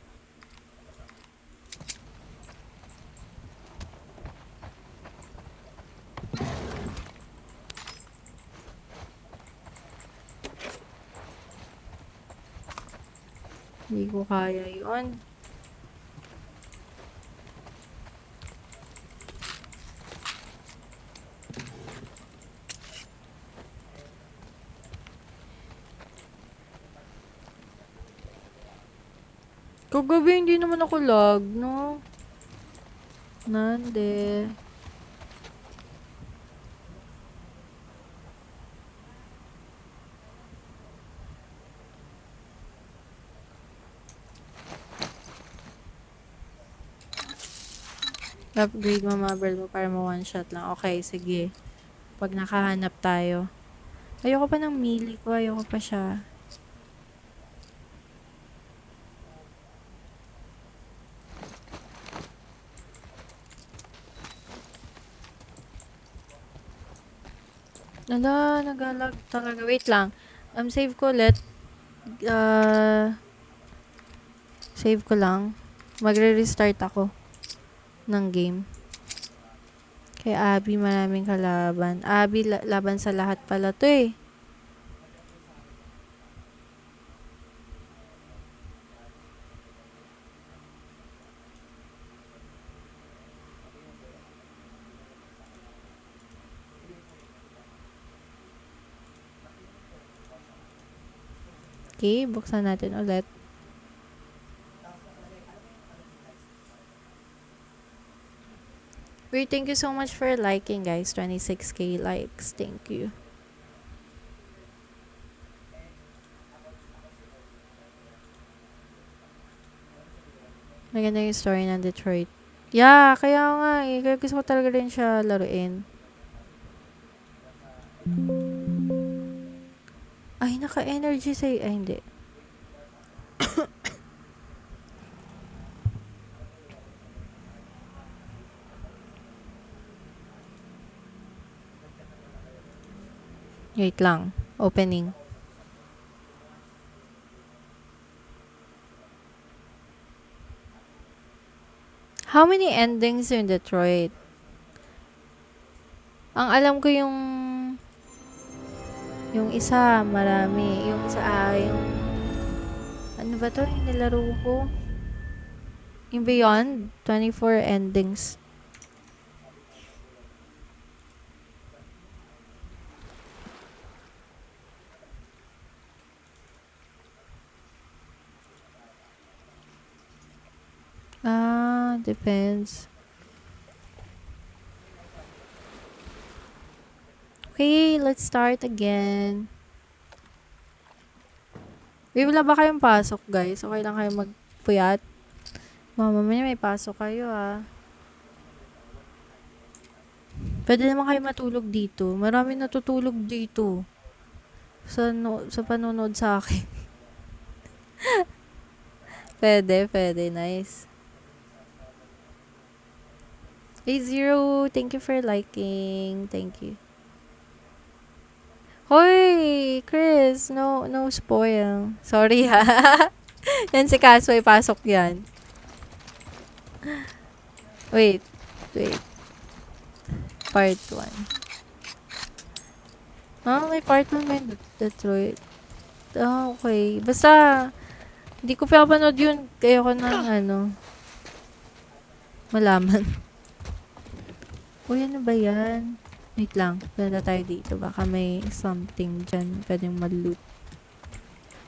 Hindi ko kaya yun. Kagabi hindi naman ako lag, no? Nande. Upgrade mo mga barrel mo para mo one shot lang. Okay, sige. Pag nakahanap tayo. Ayoko pa ng melee ko. Ayoko pa siya. Ala, nagalag talaga. Wait lang. Save ko ulit. Save ko lang. Magre-restart ako ng game. Kay Abby, maraming kalaban. Abby, laban sa lahat pala to eh. Okay, buksan natin ulit. Wait, thank you so much for liking, guys. 26k likes. Thank you. Maganda yung story ng Detroit. Yeah, kaya nga eh. Kaya gusto ko talaga rin siya laruin. Ay, naka-energy say. Ay, hindi. Wait lang. Opening. How many endings yung Detroit? Ang alam ko yung isa, marami. Yung isa, yung ano ba to? Yung nilaro ko? Yung Beyond, 24 endings. Depends. Okay, let's start again. Wala ba kayong pasok, guys? Okay lang kayo magpuyat? Mamaya may pasok kayo, ah. Pwede naman kayo matulog dito. Marami natutulog dito. Sa panonood sa akin. Pwede. Nice. 80, thank you for liking. Thank you. Hoy, Chris, no spoil. Sorry ha. Yan si Kasway, pasok yan. Wait. Part 1. May part 1 may Detroit. Okay. Basta, hindi ko pinapanood yun. Kaya ko nang malaman. Uy, ano ba yan? Wait lang. Punta tayo dito. Baka may something dyan. Pwedeng mag-loot.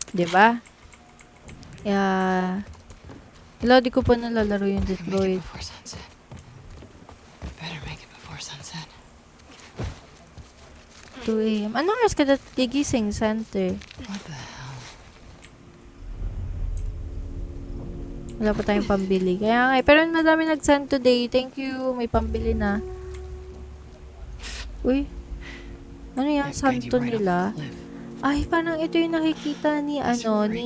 Diba? Yeah. Wala, di ko pa nalalaro yung Detroit. 2 a.m. Anong oras ka gigising, Center? What the hell? Wala pa tayong pambili. Kaya nga, pero madami nag-send today. Thank you. May pambili na. Uy. Ano yung santo nila? Ay, parang ito yung nakikita ni Abby.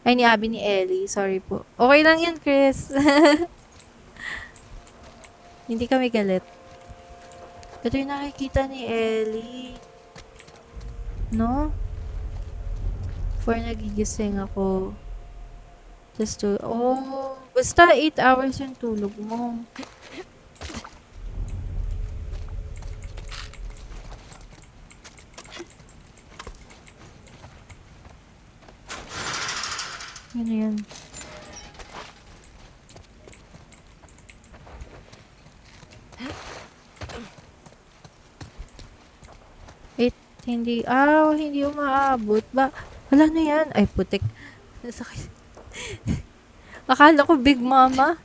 Ay, ni Abby ni Ellie. Sorry po. Okay lang yan, Chris. Hindi kami galit. Ito yung nakikita ni Ellie. No? Before nagigising ako. Just to... Oh, basta 8 hours yung tulog mo. Ano yan? Hindi umaabot ba? Wala na yan. Ay, putik. Nasakit. Akala ko Big Mama.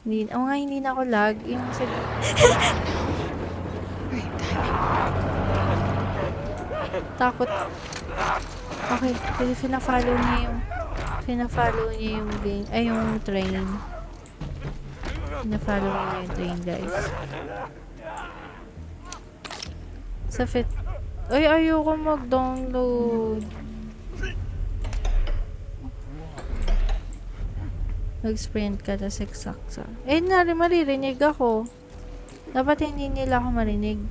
Hindi na ako lag. Yung takot. Okay, kasi pina-follow niya yung game. Ay, yung train. Pina-follow niya yung train, guys. Sa fit. Ay, ayoko mag-download. Mag-sprint ka na siksaksa. Eh, maririnig ako. Dapat hindi nila ako marinig.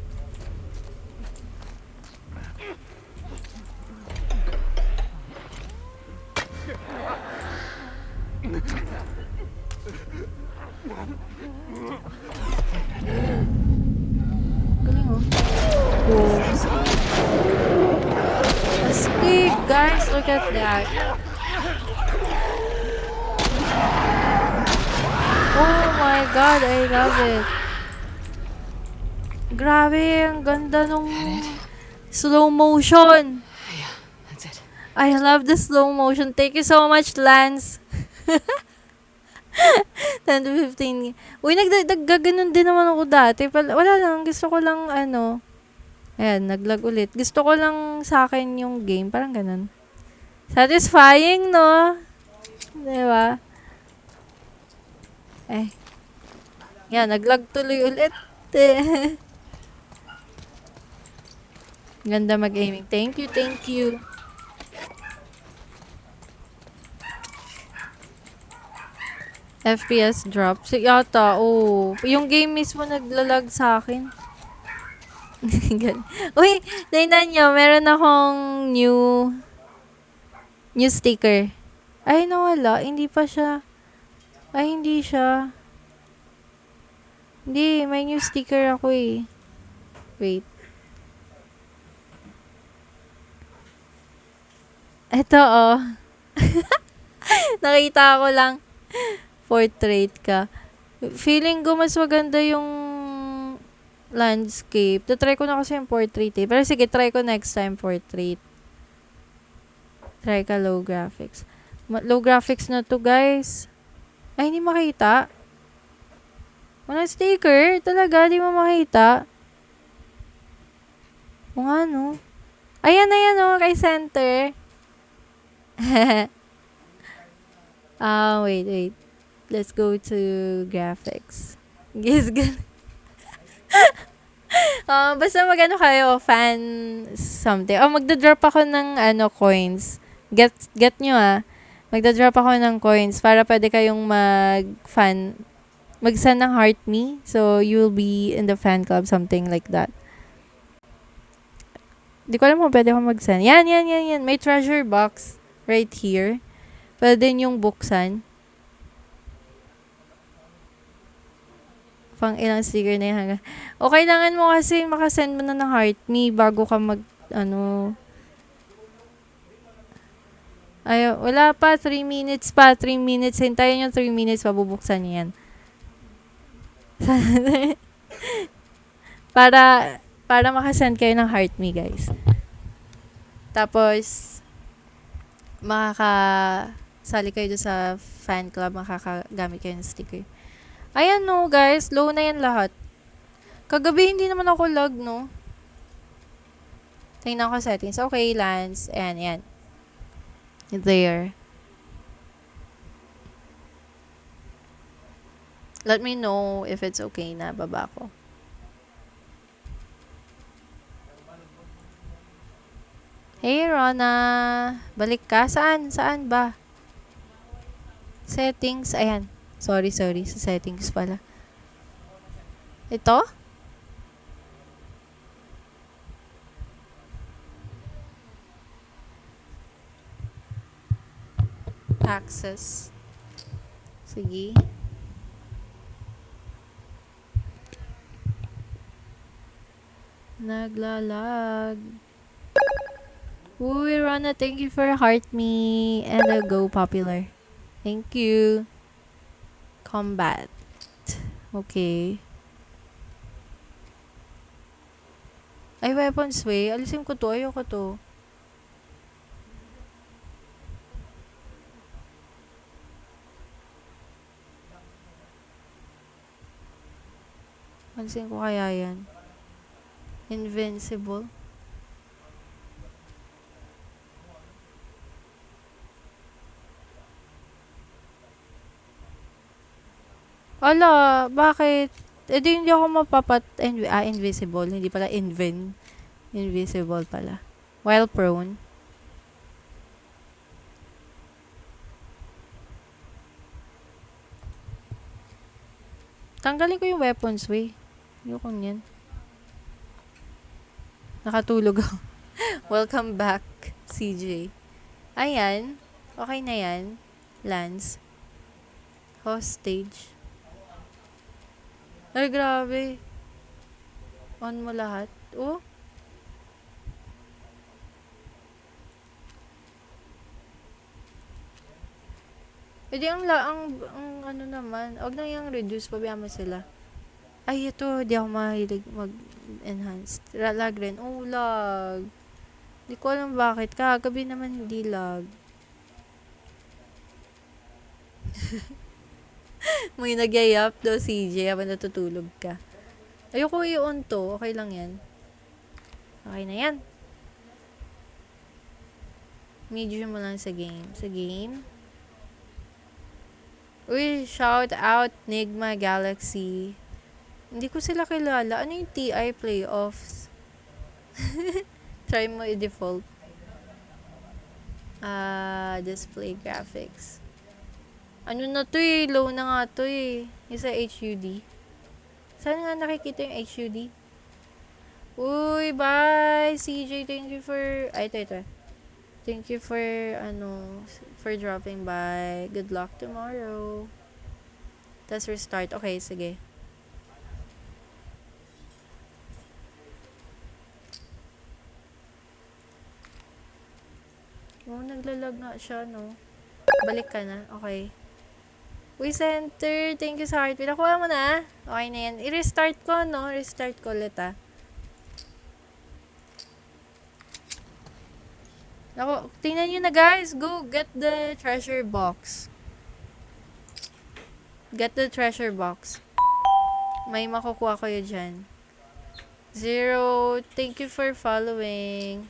Galing oh. Oh, astig, guys. Look at that. Oh my god, I love it. Grabe, ang ganda nung slow motion. That's it. I love the slow motion. Thank you so much, Lance. 10 to 15. Uy, nagdaganon din naman ako dati. Wala lang, gusto ko lang ayan, naglag ulit. Gusto ko lang sa akin yung game. Parang ganun. Satisfying, no? Diba? Yan, naglag tuloy ulit. Ganda mag-aiming. Thank you, thank you. FPS drop. Yata, oh. Yung game mismo naglalag sa akin. Uy, tingnan nyo. Meron akong new sticker. Ay, nawala. Hindi pa siya. Ay, hindi siya. Hindi, may new sticker ako eh. Wait. Ito, oh. Nakita ko lang. Portrait ka. Feeling ko mas maganda yung landscape. Try ko na kasi yung portrait eh. Pero sige, try ko next time portrait. Try ka low graphics. Low graphics na to, guys. Ay, hindi makita. Walang sticker. Talaga, di mo makita. O nga, no? Ayan, oh, kay center. Wait. Let's go to graphics. Guys, basta magano kayo, fan something. Magda-drop ako ng coins. Get nyo Magda-drop ako ng coins para pwede kayong mag-send ng heart me. So, you'll be in the fan club, something like that. Di ko alam kung pwede akong mag-send. Yan. May treasure box right here. Pwede yung buksan. Pang ilang sticker na yan. O, kailangan mo kasi makasend mo na ng heart me bago ka Ay, wala pa. 3 minutes pa. 3 minutes. Hintayin yung 3 minutes. Mabubuksan niyo yan. para makasend kayo ng heart me, guys. Tapos, makakasali kayo sa fan club. Makakagamit kayo ng sticker. Ayan, no, guys. Low na yan lahat. Kagabi, hindi naman ako lag, no? Tingnan ko settings. Okay, Lance. Ayan. There. Let me know if it's okay na baba ko. Hey, Rona. Balik ka. Saan ba? Settings. Ayan. Sorry. Sa settings pala. Ito? Access. Sige. Naglalag. Uy, Rona, thank you for heart me and a go popular. Thank you. Combat. Okay. Ay, weapons way. Alisin ko to. Ayoko to. Alisin ko kaya yan. Invincible. Ala, bakit? Di hindi ako invisible. Hindi pala invisible pala. While prone. Tanggalin ko yung weapons way. Ayoko niyan. Nakatulog ako. Welcome back, CJ. Ayan. Okay na yan. Lance. Hostage. Ay, grabe. On mo lahat. Oh. E di ang ano naman, huwag na yung reduce, pabayaan mo sila. Ay, ito, di ako mahilig mag-enhance. Lag rin. Oh, lag. Di ko alam bakit. Kagabi naman hindi lag. May nagyayap daw CJ habang natutulog ka. Ayoko i-on to. Okay lang yan. Okay na yan. Medium mo lang sa game. Sa game. Uy, shout out Nigma Galaxy. Hindi ko sila kilala. Ano yung TI playoffs? Try mo i-default. Display graphics. Ano na to eh? Low na nga to eh. Yung sa HUD. Saan nga nakikita yung HUD? Uy, bye! CJ, thank you for... Ay, ito. Thank you for, for dropping by. Good luck tomorrow. Tapos restart. Okay, sige. Oh, naglalag nga siya, no? Balik ka na. Okay. Uy, center. Thank you sa heartbeat. Nakuha mo na. Okay na yan. I-restart ko, no? Restart ko ulit, ah. Naku, tingnan nyo na, guys. Go get the treasure box. Get the treasure box. May makukuha kayo dyan. 0. Thank you for following.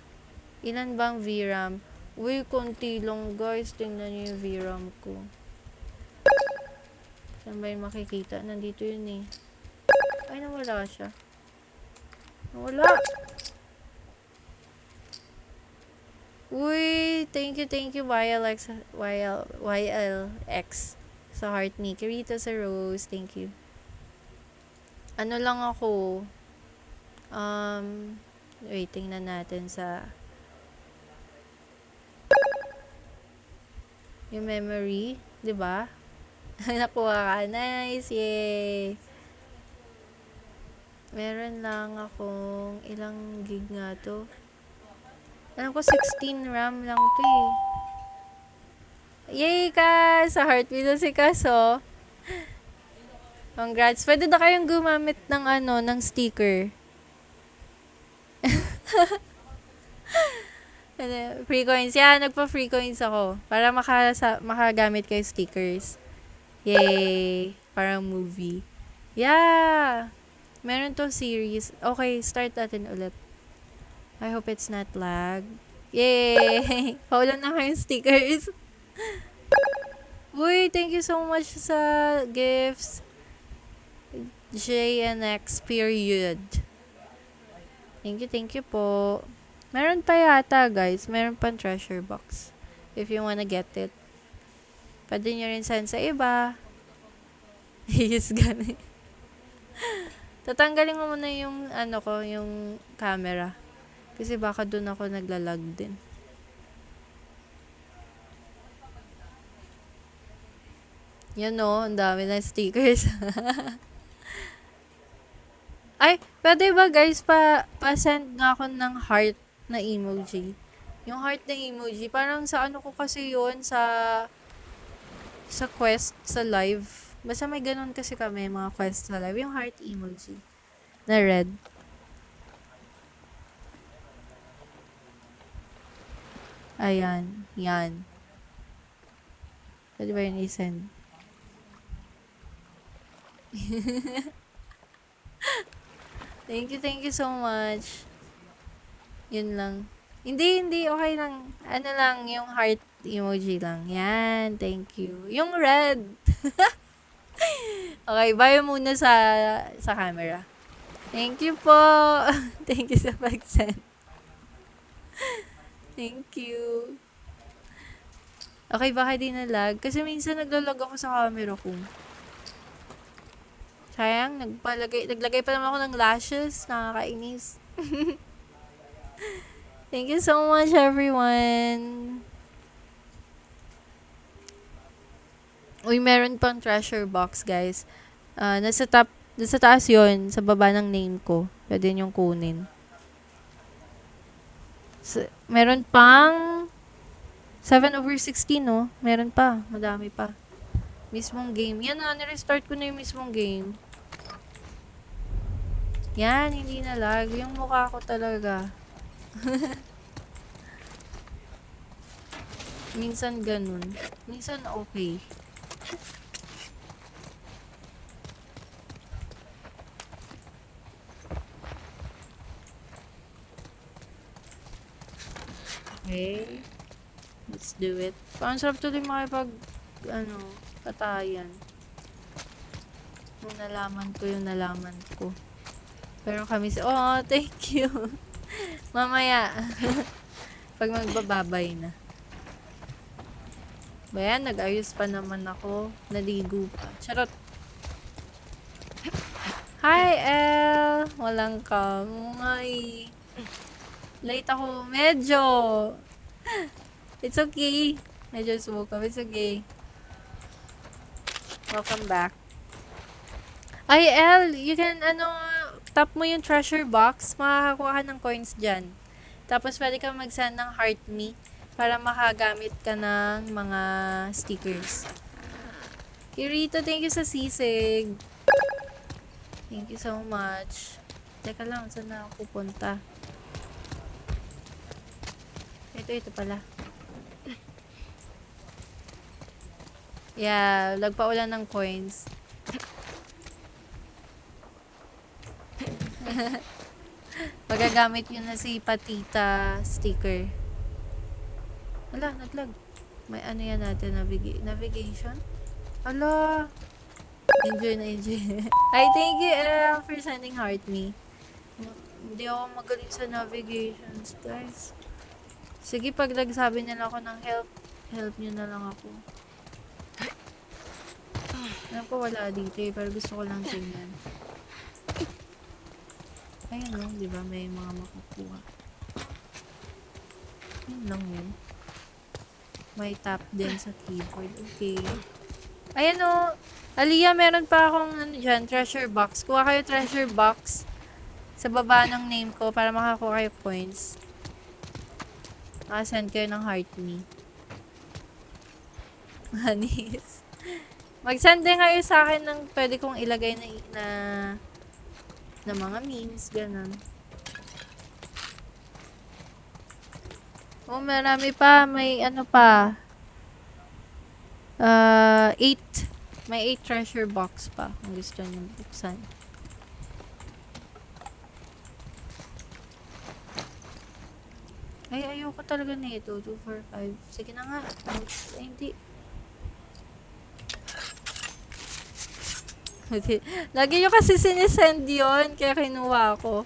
Ilan bang VRAM? Uy, konti lang, guys. Tingnan nyo yung VRAM ko. Saan ba yung makikita? Nandito yun eh. Ay, nawala siya. Nawala! Uy, thank you, YLX sa heart ni Kirito sa Rose, thank you. Ano lang ako, wait, tingnan natin sa yung memory, 'di ba? Nakuha ka, nice, yay! Meron lang akong ilang gig nga to. Alam ko 16 RAM lang to eh. Yay ka! Sa heartbeat na si Kaso. Congrats. Pwede na kayong gumamit ng ng sticker. Free coins. Yan, nagpa-free coins ako. Para makagamit kayo stickers. Yay! Parang movie. Yeah! Meron to series. Okay, start natin ulit. I hope it's not lag. Yay! Paulan na kayong stickers. Uy, thank you so much sa gifts. JNX period. Thank you po. Meron pa yata, guys. Meron pang treasure box. If you wanna get it. Pwede nyo rin send sa iba. He's gonna... Tatanggalin mo muna yung, yung camera. Kasi baka doon ako naglalag din. Yan o, ang dami na stickers. Ay, pwede ba guys, pa-send nga ako ng heart na emoji. Yung heart na emoji, parang sa ko kasi yun, sa quest, sa live. Basta may ganun kasi kami, mga quest sa live. Yung heart emoji. Na red. Ayan. Yan. Pwede ba yun i-send? Thank you so much. Yun lang. Hindi. Okay lang. Ano lang, yung heart emoji lang. Yan. Thank you. Yung red. Okay, bye muna sa camera. Thank you po. Thank you sa pag-send. Thank you. Okay, baka di na lag. Kasi minsan naglalag ako sa camera ko. Sayang, naglagay pa naman ako ng lashes. Nakakainis. Thank you so much, everyone. Uy, meron pang treasure box, guys. Nasa taas yon sa baba ng name ko. Pwede niyong kunin. Meron pang 7/16, no? Meron pa. Madami pa. Mismong game. Yan na, nirestart ko na yung mismong game. Yan, hindi na lag. Yung mukha ko talaga. Minsan ganun. Minsan okay. Okay. Let's do it. Parang sarap tuloy makipag, patayan. Yung nalaman ko. Pero kami oh, thank you. Mamaya. Pag magbababay na. Bayan, nag-ayos pa naman ako. Naligo pa. Charot. Hi, El! Walang kamay. Late ako. Medyo. It's okay. Medyo smoke up. It's okay. Welcome back. Ay, El! You can, tap mo yung treasure box. Makakakuha ka ng coins dyan. Tapos, pwede ka mag-send ng heart me para makagamit ka ng mga stickers. Kirito, thank you sa sisig. Thank you so much. Teka lang, saan na ako pupunta? Ito pala. Yeah, nagpaulan ng coins. Magagamit yun na si Patita sticker. Wala, naglag. May yan natin, navigation. Ala! Enjoy na enjoy. Hi, thank you, for sending heart me. Hindi ako magaling sa navigations, guys. Sige, pag nagsabi nila ako ng help nyo na lang ako. Alam ko wala dito pero gusto ko lang tingnan. Ayun lang, di ba? May mga makukuha. Ayun lang yun. May tap din sa keyboard. Okay. Ayan o. Aliyah, meron pa akong dyan, treasure box. Kuha kayo treasure box sa baba ng name ko para makakuha kayo coins. Send kayo ng heart me. Manis. Mag-send din kayo sa akin ng pwede kong ilagay na mga memes, ganun. Oh, marami pa. May pa. 8. May 8 treasure box pa. Kung gusto nyo buksan. Ay, ayoko talaga na ito. 2, 4, 5. Sige na nga. Ay, hindi. Lagi nyo kasi sinisend yun. Kaya kinuha ko.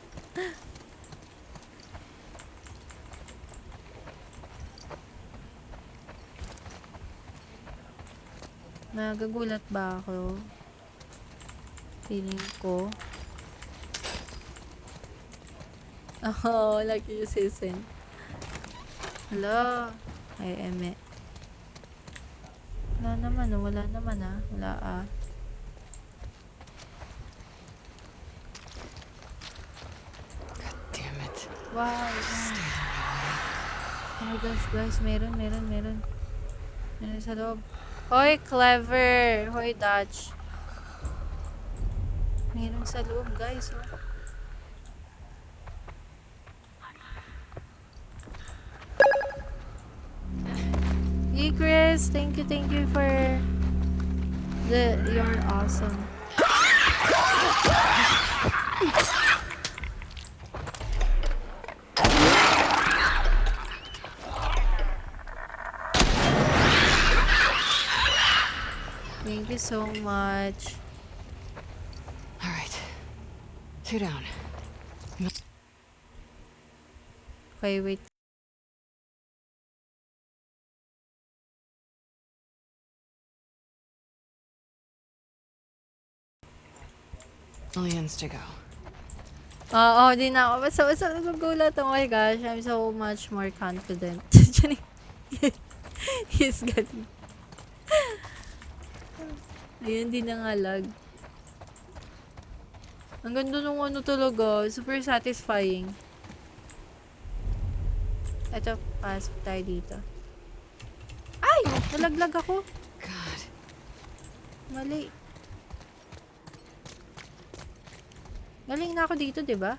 Nagagulat ba ako? Feeling ko. Oh, lagi yung sisend. Hello. Ay, eme. Wala naman, wala naman Wala God damn it. Wow. Oh my gosh, guys. Meron. Meron sa loob. Hoy, clever. Hoy, Dodge. Meron sa loob, guys. Oh. Hey, Chris. Thank you for you're awesome. Thank you so much. All right. Sit down. Okay, wait. Millions to go. Oo, di na ako. Basta nagugulat. Oh my gosh, I'm so much more confident. He's galing. Ayun, di nangalag. Ang ganda nung ano talaga. Super satisfying. Ito, pasok tayo dito. Ay! Nalaglag ako. God. Mali. Galing na ako dito, di ba?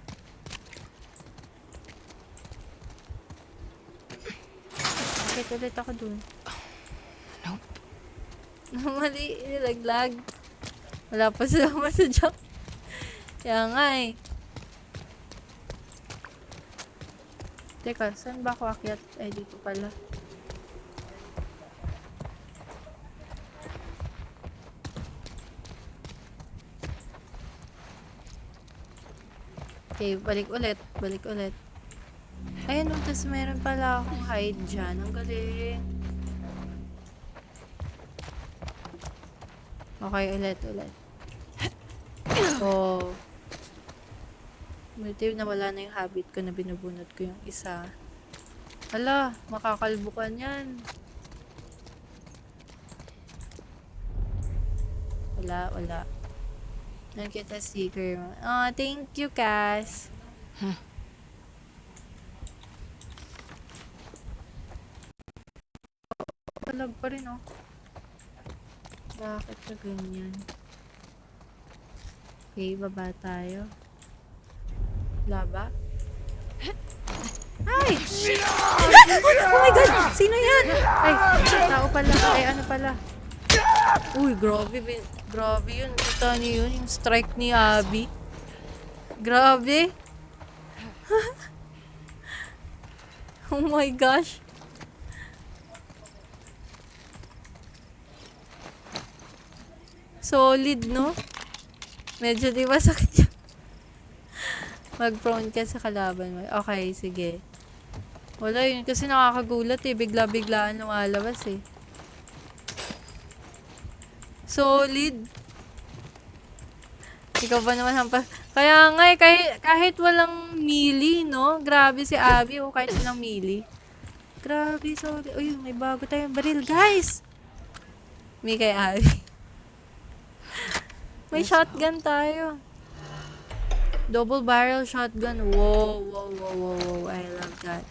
Bakit ulit ako dun? Nope. Mali, nilaglag. Wala pa sila masadyak. Kaya nga eh. Teka, saan ba ako akyat? Ay, dito pala. Okay, balik ulit. Balik ulit. Ayun, tapos meron pala akong hide dyan. Ang galing. Okay, ulit. Oh. Buti nawala na yung habit ko na binubunot ko yung isa. Hala, makakalbukan yan. Wala. Nakita sticker mo. Oh, thank you, Cass. Palag pa rin, oh. Bakit na ganyan? Okay, baba tayo. Wala ba? Ay! Oh my God! Sino yan? Ay, tao pala. Ay, ano pala? Uy, grabe yun. Kita niyo yun, yung strike ni Abby. Grabe. Oh my gosh. Solid, no? Medyo di ba sakit yun? Mag-prone ka sa kalaban mo. Okay, sige. Wala yun. Kasi nakakagulat eh. Bigla-biglaan lumalabas eh. Solid. Ikaw ba naman hampas? Kaya nga eh, kahit walang melee, no? Grabe si Abby, oh, kahit walang melee. Grabe, solid. Uy, may bago tayong baril, guys! May kay Abby. May shotgun tayo. Double barrel shotgun. Wow. I love that.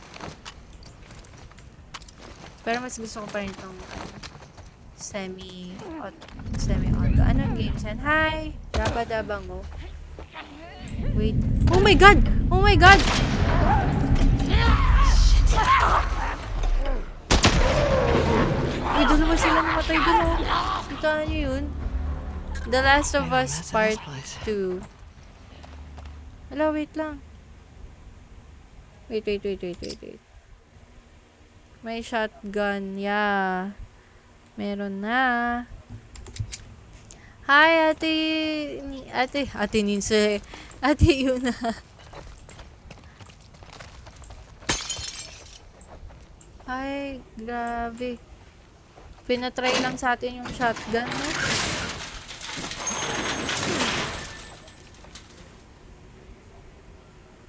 Pero mas gusto ko pa rin itong semi-auto. Anong games yan? Hi! Rabadabang mo. Wait. Oh my God! Uy, dalawa sila namatay doon, oh. Kita niyo yun? The Last of Us Part 2. Hala, wait lang. Wait. May shotgun, yeah. Meron na. Hi, Ate Ninse. Ate Yuna. Ay, grabe. Pinatry lang sa atin yung shotgun, no?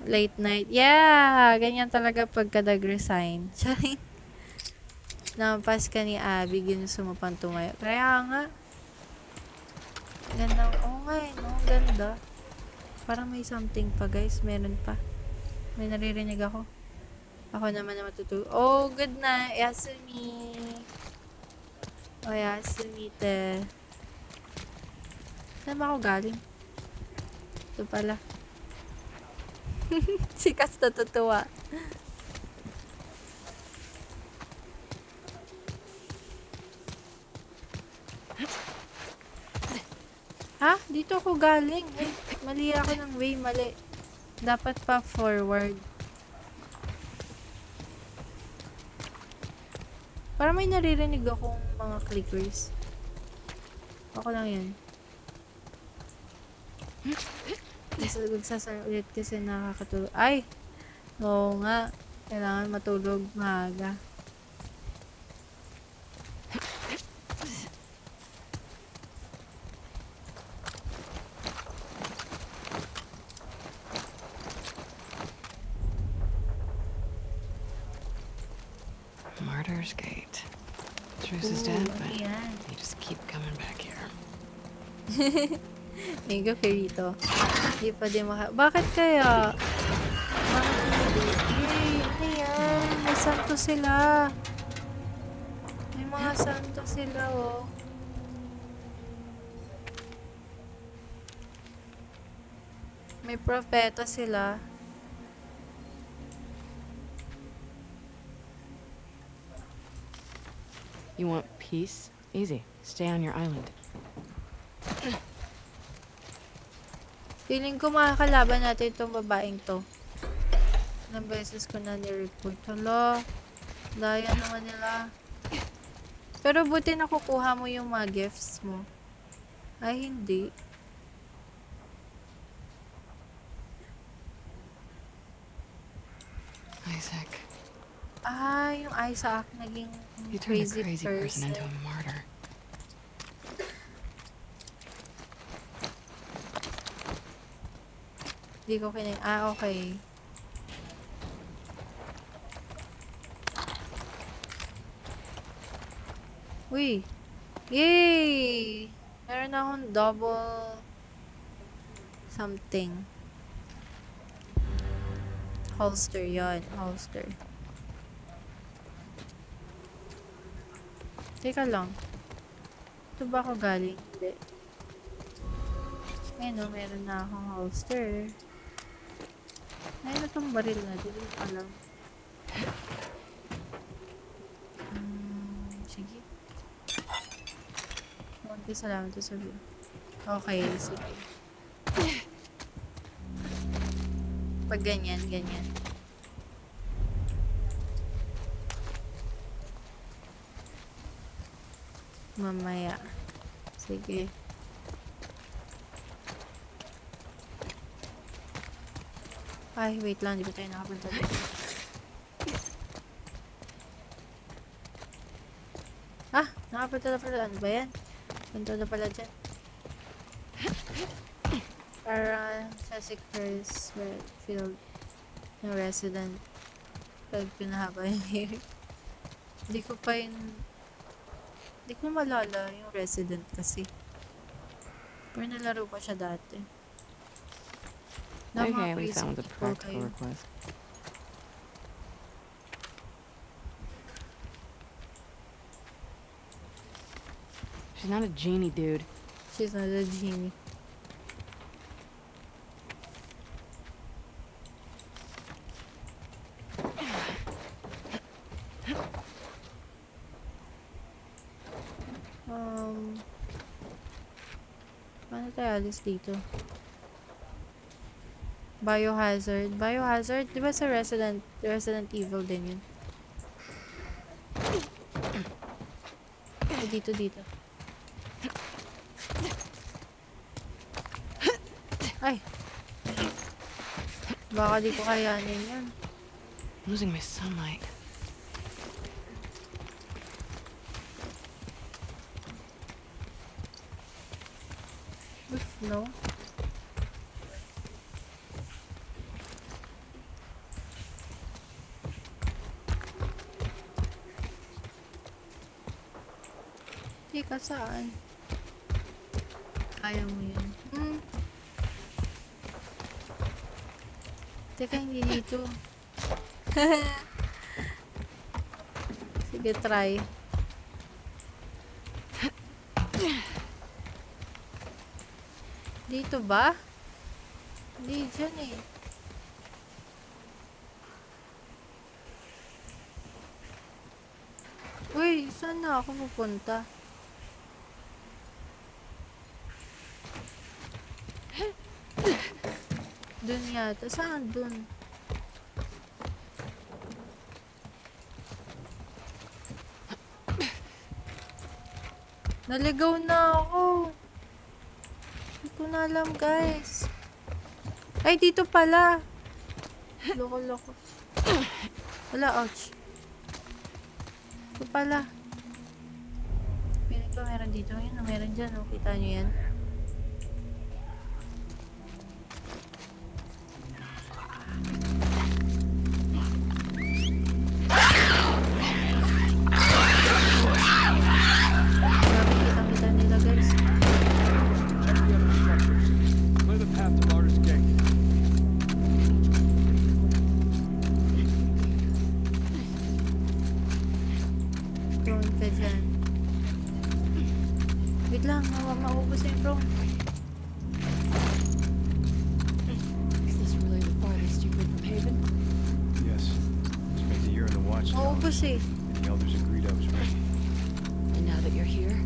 Late night. Yeah! Ganyan talaga pagka nag-resign. Charing. Nampas ka ni Abby, ginusto mo pang tumayo. Kaya nga. Ganda. Oo nga eh, no? Ganda. Parang may something pa, guys. Meron pa. May naririnig ako. Ako naman na matutulog. Oh, good na. Yasumi. Oh, Yasumi, te. Saan ba ako galing? Ito pala. Si Kas natutuwa. Ha? Dito ako galing. Eh, mali ako ng way. Mali. Dapat pa forward. Parang may naririnig akong mga clickers. Ako lang yan. Magsasara ulit kasi nakakatulog. Ay! Oo nga. Kailangan matulog maaga. Martyr's Gate. Truce is dead, but Ayan. you just keep coming back here. Thank you, Kirito. Hindi pa din Bakit kaya? Bakit hindi? Yay! Ano yan? May santo sila. May mga santo sila, oh. May propeta sila. You want peace? Easy. Stay on your island. Feeling ko makakalaban natin itong babaeng to. Ilang beses ko na ni-report. Hala, daya naman nila. Pero buti nakukuha mo yung mga gifts mo. Ay, hindi. Isaac. Ah, yung Isaac naging You turned a crazy crazy person into person. a martyr. Hindi ko Ah, okay. Uy! Yay! Meron akong double something. Holster yon, holster. Teka lang. Ito ba ako galing? Hindi. Ayun o, meron na akong holster. Ayun na itong baril na. Hindi ko alam. Sige. Konti salamat to sabi. Okay, sige. Pag ganyan, ganyan. Mamaya. Sige. Ay, wait lang. Di ba tayo nakapunta dito? Ah! Nakapunta na pala. Ano ba yan? Punta na pala dyan. Para sa Seekers Field ng resident. Pag pinahaba yung hair. Hindi ko pa yun... Hindi ko malala yung resident kasi. Pero nalaro pa siya dati. Na mga Okay, we crazy found a people practical kayo. request. She's not a genie, dude. She's not a genie. Paano tayo alis dito? Biohazard. Biohazard? Di ba sa Resident Evil din yun? Dito, dito. Ay! Baka di ko kayanin yan. Losing my sunlight. No? Teka, saan? Kaya mo yun. Teka, hindi dito. Sige, try. Dito ba? Hindi, dyan eh. Uy, saan na ako pupunta? Dun yata. Saan dun? Naligaw na ako. Hindi ko na alam, guys. Ay, dito pala. Loko-loko. Wala, ouch. Ito pala. Piling ko meron dito. Yun, meron dyan. Oh. Kita nyo yan. Grabe, kitang-kita nila, guys. prone ka dyan. Wait lang, maubos na yung prone. Is this really the farthest you've been from Haven? Yes. Spent a year in the Watchtower. Maubos eh. The elders agreed I was ready. And now that you're here,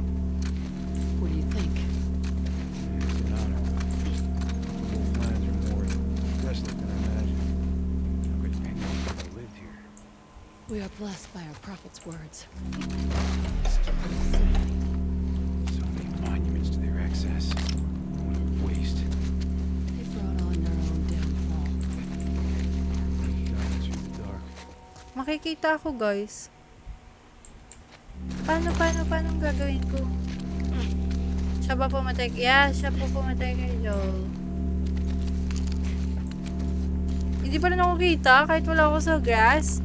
what do you think? It's an honor. The whole plans are more desolate than I imagined. How could anyone have lived here? We are blessed by our prophet's words. So many monuments to their excess. What a waste. They brought on their own downfall. Dying through the dark. Makikita ako, guys. Paano gagawin ko? Siya ba pumatay? Yeah, siya po pumatay kay Joel. Hindi pa rin ako kita kahit wala ako sa grass.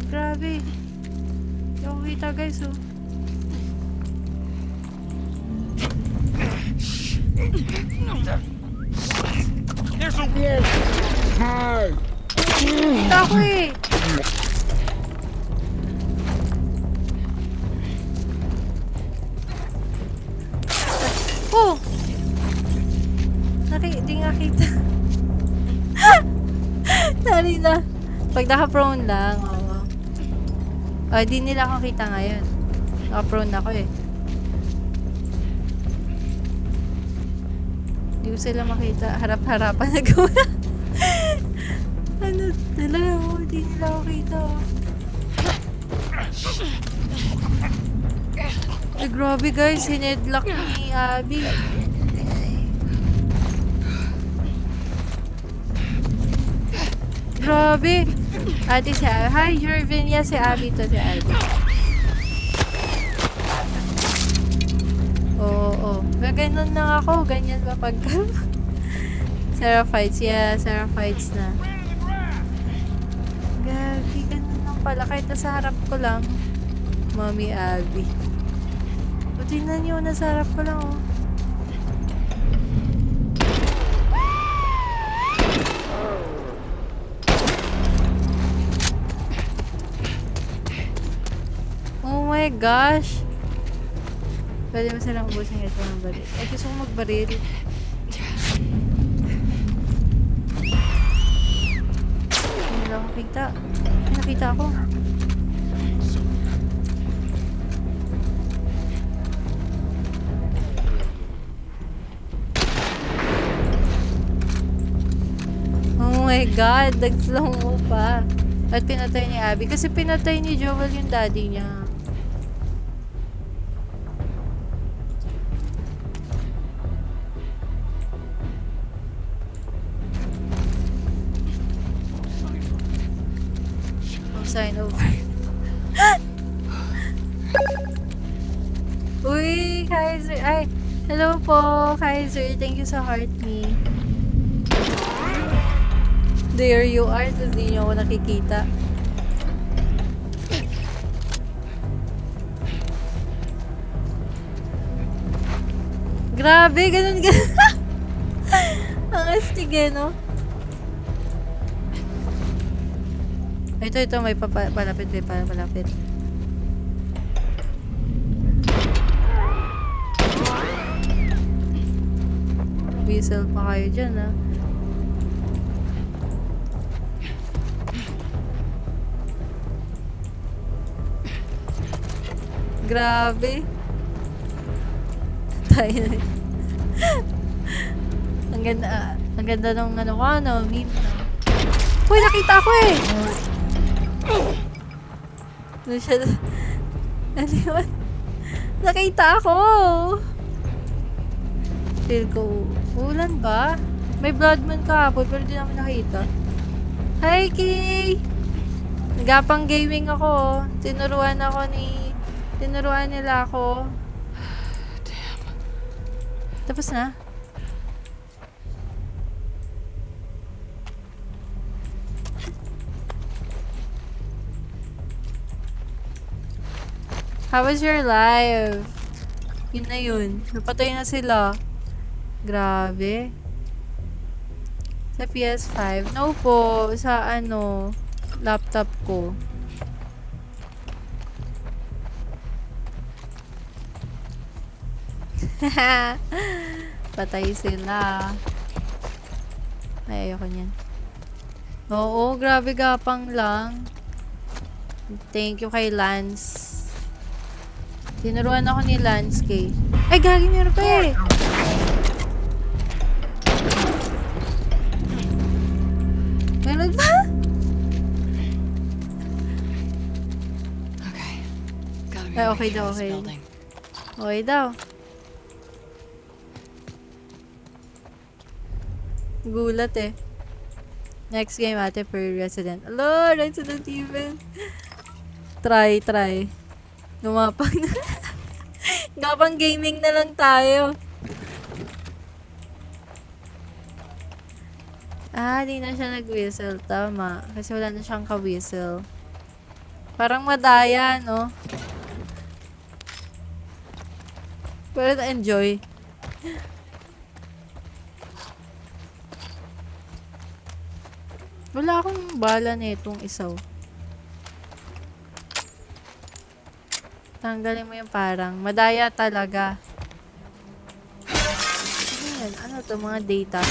Grabe. Hindi ako kita, guys, oh. Kita ako eh. Oh! Di nga kita. Sorry na. Pag naka-prone lang, oo. Oh, di nila ako kita ngayon. Naka-prone ako eh. Di ko sila makita. Harap-harapan na gawa. Ano talaga ako? Di nila ako kita. Oh. Ay, grabe guys. Hinedlock ni Abby. Grabe. Ate si Abby. Hi, Jervinia. Si Abby to. Si Abby. Oo. Ganun lang ako. Ganyan ba pag... Seraphites. Yeah, Seraphites na. Gabi. Ganun lang pala. Kahit nasa harap ko lang. Mommy Abby. O, tingnan nyo. Nasa harap ko lang, oh. Oh my gosh. Pwede mo silang ubusin ito ng baril. Ay, gusto ko magbaril. Hindi lang ako kita. Ay, nakita ako. Oh my god, nag-slow mo pa. At pinatay ni Abby. Kasi pinatay ni Joel yung daddy niya. Oh, sign over. Uy, Kaiser. Ay, hello po, Kaiser. Thank you sa heart me. There you are. So, hindi nyo ako nakikita. Grabe, ganun. Ang astig eh, no? Ito, may palapit. Whistle pa kayo dyan, ha? Grabe. Tayo na. Ang ganda nung meme na. Uy, nakita ko eh! Ano siya? Ano yun? Nakita ako! Feel ko, ulan ba? May blood moon kahapon pero di namin nakita. Hi, Kay! Nagapang gaming ako. Tinuruan nila ako. Damn. Tapos na? How was your live? Yun na yun. Napatay na sila. Grabe. Sa PS5. No po, sa ano, laptop ko. Patay sila. Ay, ayoko niyan. Oo, grabe gapang lang. Thank you kay Lance. Tinuruan ako ni Lance kay. Ay, gagi meron pa eh. Meron pa? Okay. Gotta be Ay, a okay way daw, through this okay. building. Okay daw. Gulat eh. Next game ate per resident. Hello, resident even. Try. Lumapang na. Gapang gaming na lang tayo. Ah, di na siya nag-whistle. Tama. Kasi wala na siyang ka-whistle. Parang madaya, no? Pero na-enjoy. Wala akong bala na itong isaw. Tanggalin mo yung parang. Madaya talaga. Ano yan? Ano to? Mga data.